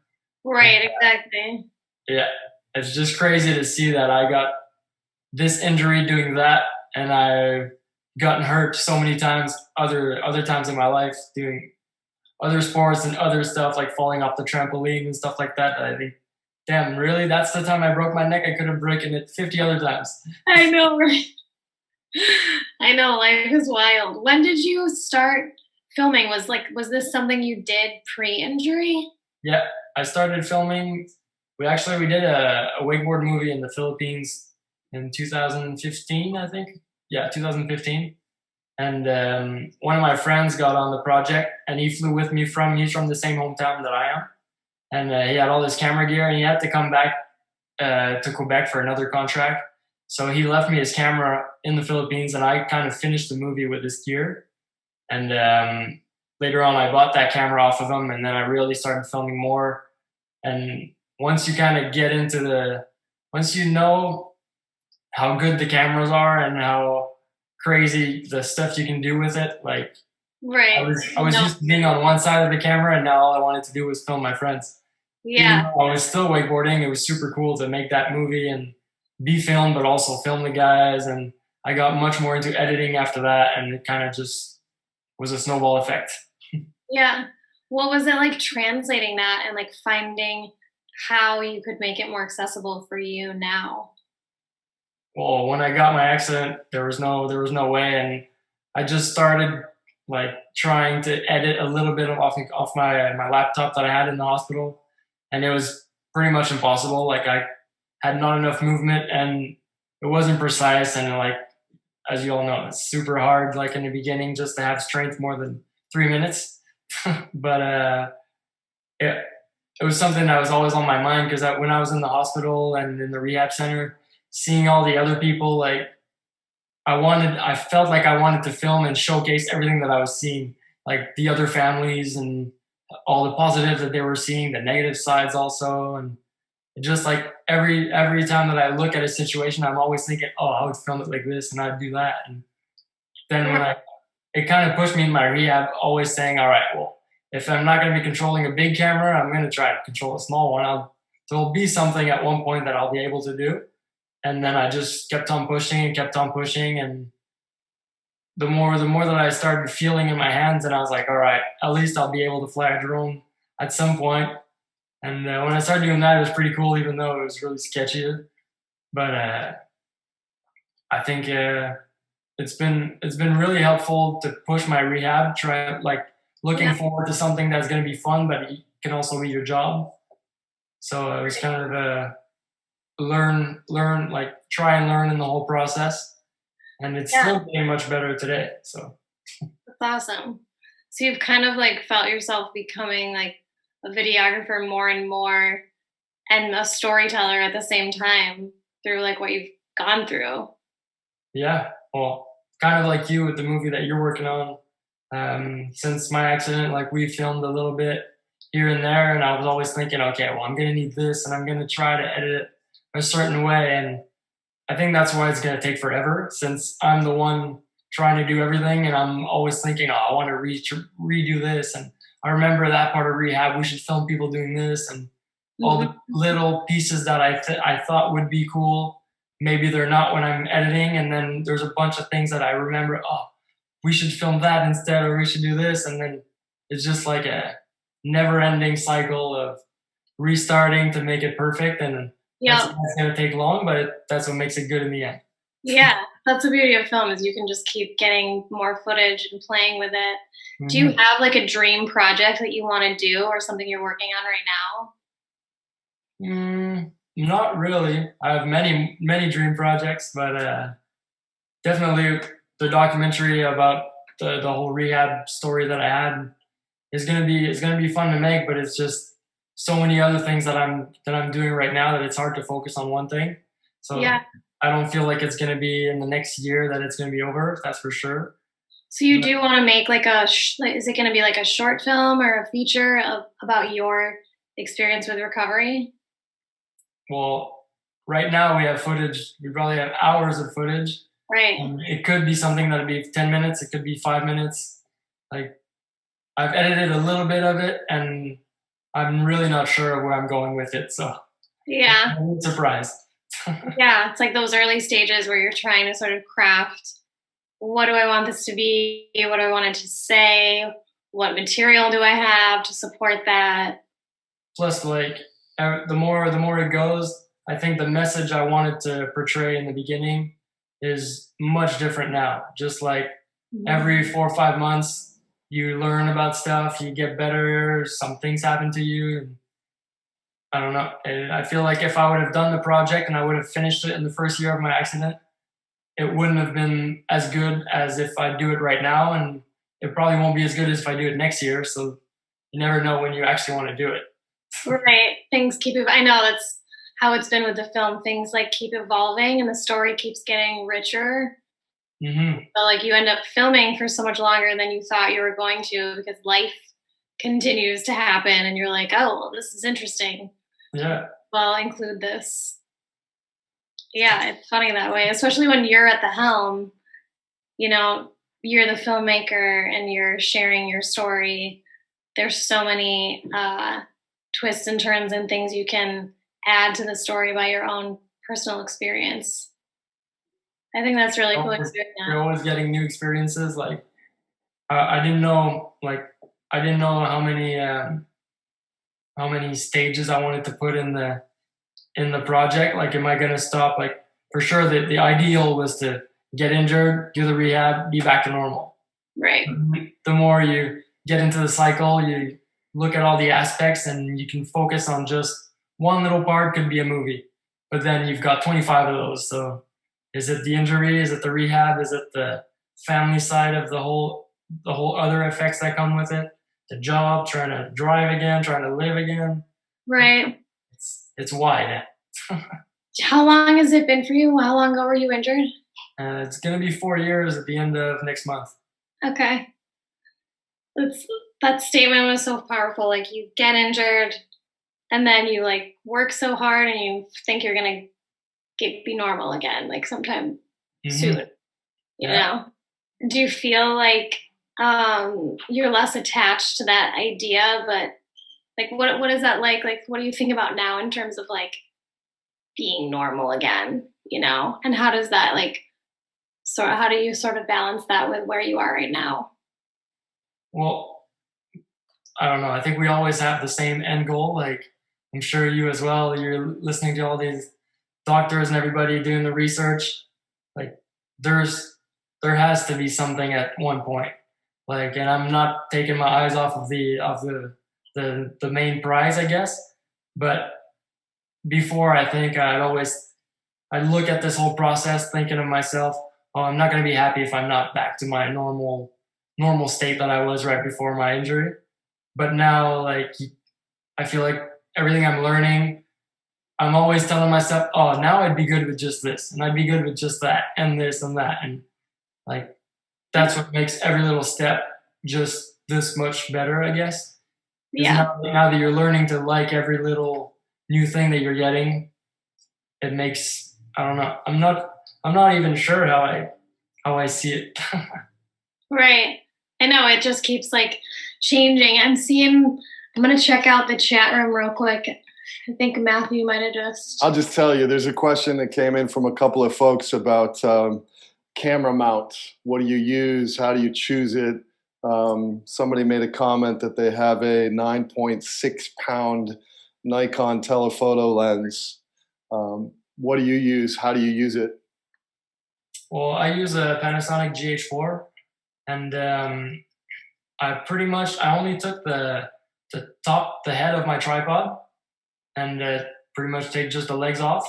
Right, exactly. Yeah, it's just crazy to see that I got this injury doing that, and I've gotten hurt so many times other times in my life doing other sports and other stuff, like falling off the trampoline and stuff like that. I think, damn, really? That's the time I broke my neck? I could have broken it 50 other times. I know, right? I know, life is wild. When did you start filming? Was this something you did pre-injury? Yeah, I started filming. We did a wakeboard movie in the Philippines in 2015, I think. Yeah, 2015. And one of my friends got on the project, and he flew with me he's from the same hometown that I am. And he had all this camera gear, and he had to come back to Quebec for another contract. So he left me his camera in the Philippines, and I kind of finished the movie with this gear. And later on, I bought that camera off of him, and then I really started filming more. And once you kind of get into once you know how good the cameras are and how crazy the stuff you can do with it, like, right. I was used to being on one side of the camera, and now all I wanted to do was film my friends. Yeah. Even though I was still wakeboarding, it was super cool to make that movie and be filmed, but also film the guys. And I got much more into editing after that, and it kind of just was a snowball effect. Yeah. What was it like translating that and like finding how you could make it more accessible for you now? Well, when I got my accident, there was no way, and I just started like trying to edit a little bit off my laptop that I had in the hospital, and it was pretty much impossible. Like, I had not enough movement, and it wasn't precise, and like, as you all know, it's super hard, like in the beginning, just to have strength more than 3 minutes. But it was something that was always on my mind, because when I was in the hospital and in the rehab center, seeing all the other people, like, I felt like I wanted to film and showcase everything that I was seeing, like the other families and all the positives that they were seeing, the negative sides also. And just like every time that I look at a situation, I'm always thinking, oh, I would film it like this and I'd do that. And then it kind of pushed me in my rehab, always saying, all right, well, if I'm not going to be controlling a big camera, I'm going to try to control a small one. There'll be something at one point that I'll be able to do. And then I just kept on pushing. And the more that I started feeling in my hands, and I was like, all right, at least I'll be able to fly a drone at some point. And when I started doing that, it was pretty cool, even though it was really sketchy. But I think it's been really helpful to push my rehab, looking forward to something that's going to be fun, but it can also be your job. So it was kind of try and learn in the whole process. And it's still getting much better today. So that's awesome. So you've kind of like felt yourself becoming like a videographer more and more, and a storyteller at the same time through like what you've gone through. Yeah, well, kind of like you with the movie that you're working on. Since my accident, like we filmed a little bit here and there, and I was always thinking, okay, well, I'm gonna need this, and I'm gonna try to edit it a certain way, and I think that's why it's gonna take forever, since I'm the one trying to do everything, and I'm always thinking, oh, I want to redo this, and I remember that part of rehab. We should film people doing this, and all the little pieces that I thought would be cool. Maybe they're not when I'm editing, and then there's a bunch of things that I remember. Oh, we should film that instead, or we should do this, and then it's just like a never-ending cycle of restarting to make it perfect, and that's gonna take long, but that's what makes it good in the end. Yeah, that's the beauty of film, is you can just keep getting more footage and playing with it. Do you have like a dream project that you want to do, or something you're working on right now? Not really. I have many dream projects, but definitely the documentary about the whole rehab story that I had is gonna be fun to make. But it's just so many other things that I'm doing right now that it's hard to focus on one thing. So yeah. I don't feel like it's gonna be in the next year that it's gonna be over. That's for sure. So you do want to make like is it going to be like a short film or a feature about your experience with recovery? Well, right now we have footage. We probably have hours of footage. Right. It could be something that'd be 10 minutes. It could be 5 minutes. Like, I've edited a little bit of it, and I'm really not sure where I'm going with it. So yeah, I'm surprised. Yeah, it's like those early stages where you're trying to sort of craft, what do I want this to be? What do I want it to say? What material do I have to support that? Plus, like, the more it goes, I think the message I wanted to portray in the beginning is much different now. Just like every 4 or 5 months, you learn about stuff, you get better, some things happen to you. And I don't know. And I feel like if I would have done the project and I would have finished it in the first year of my accident, it wouldn't have been as good as if I do it right now, and it probably won't be as good as if I do it next year. So you never know when you actually want to do it. Right. Things keep I know that's how it's been with the film. Things like keep evolving, and the story keeps getting richer. So like you end up filming for so much longer than you thought you were going to, because life continues to happen, and you're like, oh, well, this is interesting. Yeah. Well, I'll include this. Yeah, it's funny that way, especially when you're at the helm. You know, you're the filmmaker and you're sharing your story. There's so many twists and turns and things you can add to the story by your own personal experience. I think that's really cool. You're always getting new experiences. Like, I didn't know how many stages I wanted to put in the project. Like, am I going to stop? Like, for sure, the ideal was to get injured, do the rehab, be back to normal. Right. The more you get into the cycle, you look at all the aspects, and you can focus on just one little part. Could be a movie, but then you've got 25 of those. So is it the injury? Is it the rehab? Is it the family side of the whole other effects that come with it? The job, trying to drive again, trying to live again. Right. It's wide. How long has it been for you? How long ago were you injured? It's going to be 4 years at the end of next month. Okay. That statement was so powerful. Like, you get injured, and then you like work so hard, and you think you're going to be normal again, like sometime soon, you know? Do you feel like you're less attached to that idea, but like, what is that like? Like, what do you think about now in terms of like being normal again, you know? And how does that how do you sort of balance that with where you are right now? Well, I don't know. I think we always have the same end goal. Like, I'm sure you as well, you're listening to all these doctors and everybody doing the research. Like, there has to be something at one point. Like, and I'm not taking my eyes off of the main prize, I guess. But before, I think I'd look at this whole process thinking of myself, oh, I'm not going to be happy if I'm not back to my normal state that I was right before my injury. But now, like, I feel like everything I'm learning, I'm always telling myself, oh, now I'd be good with just this, and I'd be good with just that, and this and that. And like, that's what makes every little step just this much better, I guess. Yeah. Now that you're learning to like every little new thing that you're getting, it makes, I don't know, I'm not even sure how I see it. Right. I know, it just keeps like changing. I'm gonna check out the chat room real quick. I think Matthew might have just. I'll just tell you, there's a question that came in from a couple of folks about camera mounts. What do you use? How do you choose it? Somebody made a comment that they have a 9.6 pound Nikon telephoto lens. What do you use? How do you use it? Well, I use a Panasonic GH4, and I only took the head of my tripod, and pretty much take just the legs off,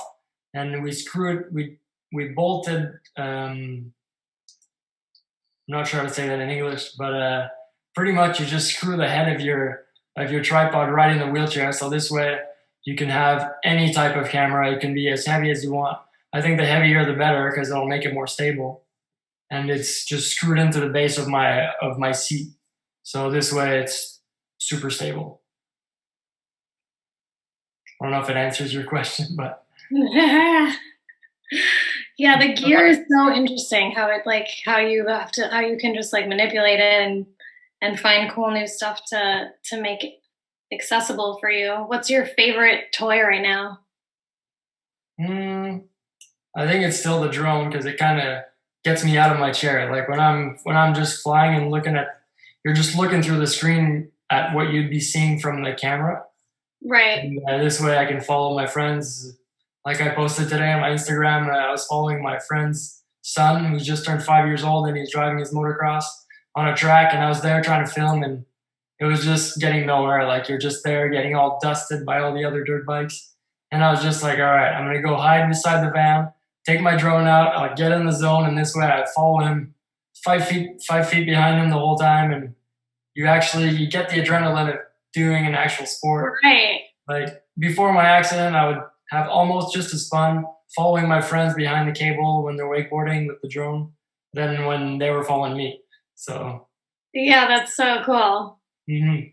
and we bolted. I'm not sure how to say that in English, but pretty much you just screw the head of your tripod right in the wheelchair. So this way you can have any type of camera. It can be as heavy as you want. I think the heavier the better, because it'll make it more stable. And it's just screwed into the base of my seat. So this way it's super stable. I don't know if it answers your question, but yeah, the gear is so interesting. How you can just like manipulate it and find cool new stuff to make it accessible for you. What's your favorite toy right now? I think it's still the drone, because it kind of gets me out of my chair. Like when I'm just flying and you're just looking through the screen at what you'd be seeing from the camera. Right. And, this way I can follow my friends. Like I posted today on my Instagram, I was following my friend's son, who's just turned 5 years old, and he's driving his motocross on a track, and I was there trying to film, and it was just getting nowhere. Like you're just there getting all dusted by all the other dirt bikes. And I was just like, all right, I'm going to go hide beside the van, take my drone out, I'll get in the zone, and this way I follow him 5 feet behind him the whole time, and you get the adrenaline of doing an actual sport. Right. Like before my accident, I would have almost just as fun following my friends behind the cable when they're wakeboarding with the drone than when they were following me. So yeah, that's so cool. Mm-hmm.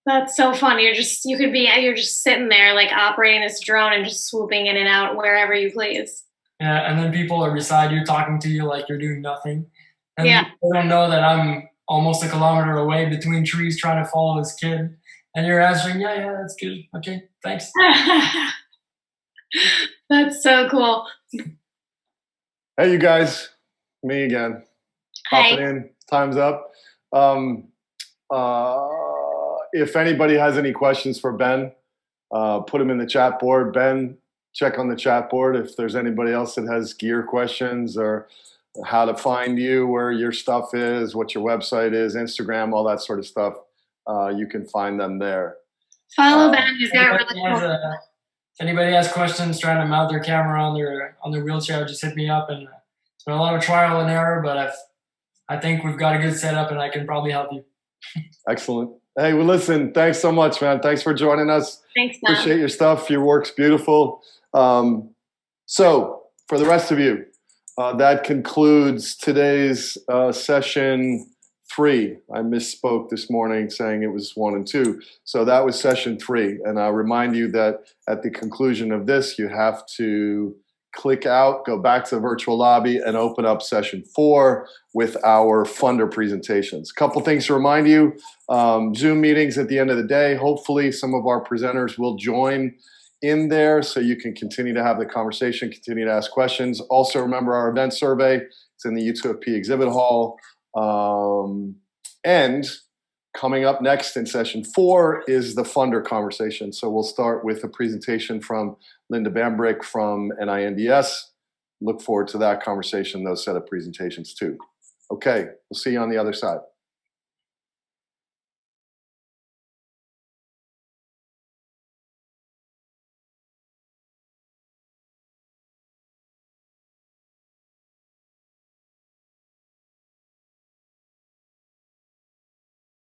That's so fun. You're just sitting there like operating this drone and just swooping in and out wherever you please. Yeah, and then people are beside you talking to you like you're doing nothing. And yeah. They don't know that I'm almost a kilometer away between trees trying to follow this kid. And you're answering, yeah, that's good. Okay, thanks. That's so cool. Hey, you guys. Me again. Popping in. Time's up. If anybody has any questions for Ben, put them in the chat board. Ben, check on the chat board if there's anybody else that has gear questions or how to find you, where your stuff is, what your website is, Instagram, all that sort of stuff. You can find them there. Follow Ben. He's got really cool. If anybody has questions trying to mount their camera on their wheelchair, just hit me up. And it's been a lot of trial and error, but I think we've got a good setup, and I can probably help you. Excellent. Hey, well, listen, thanks so much, man. Thanks for joining us. Thanks, man. Appreciate your stuff. Your work's beautiful. So for the rest of you, that concludes today's session 3. I misspoke this morning saying it was 1 and 2. So that was session 3. And I'll remind you that at the conclusion of this, you have to click out, go back to the virtual lobby, and open up session 4 with our funder presentations. A couple things to remind you, Zoom meetings at the end of the day. Hopefully some of our presenters will join in there so you can continue to have the conversation, continue to ask questions. Also remember our event survey. It's in the U2FP exhibit hall. And coming up next in session 4 is the funder conversation. So we'll start with a presentation from Linda Bambrick from NINDS. Look forward to that conversation, those set of presentations too. Okay, we'll see you on the other side.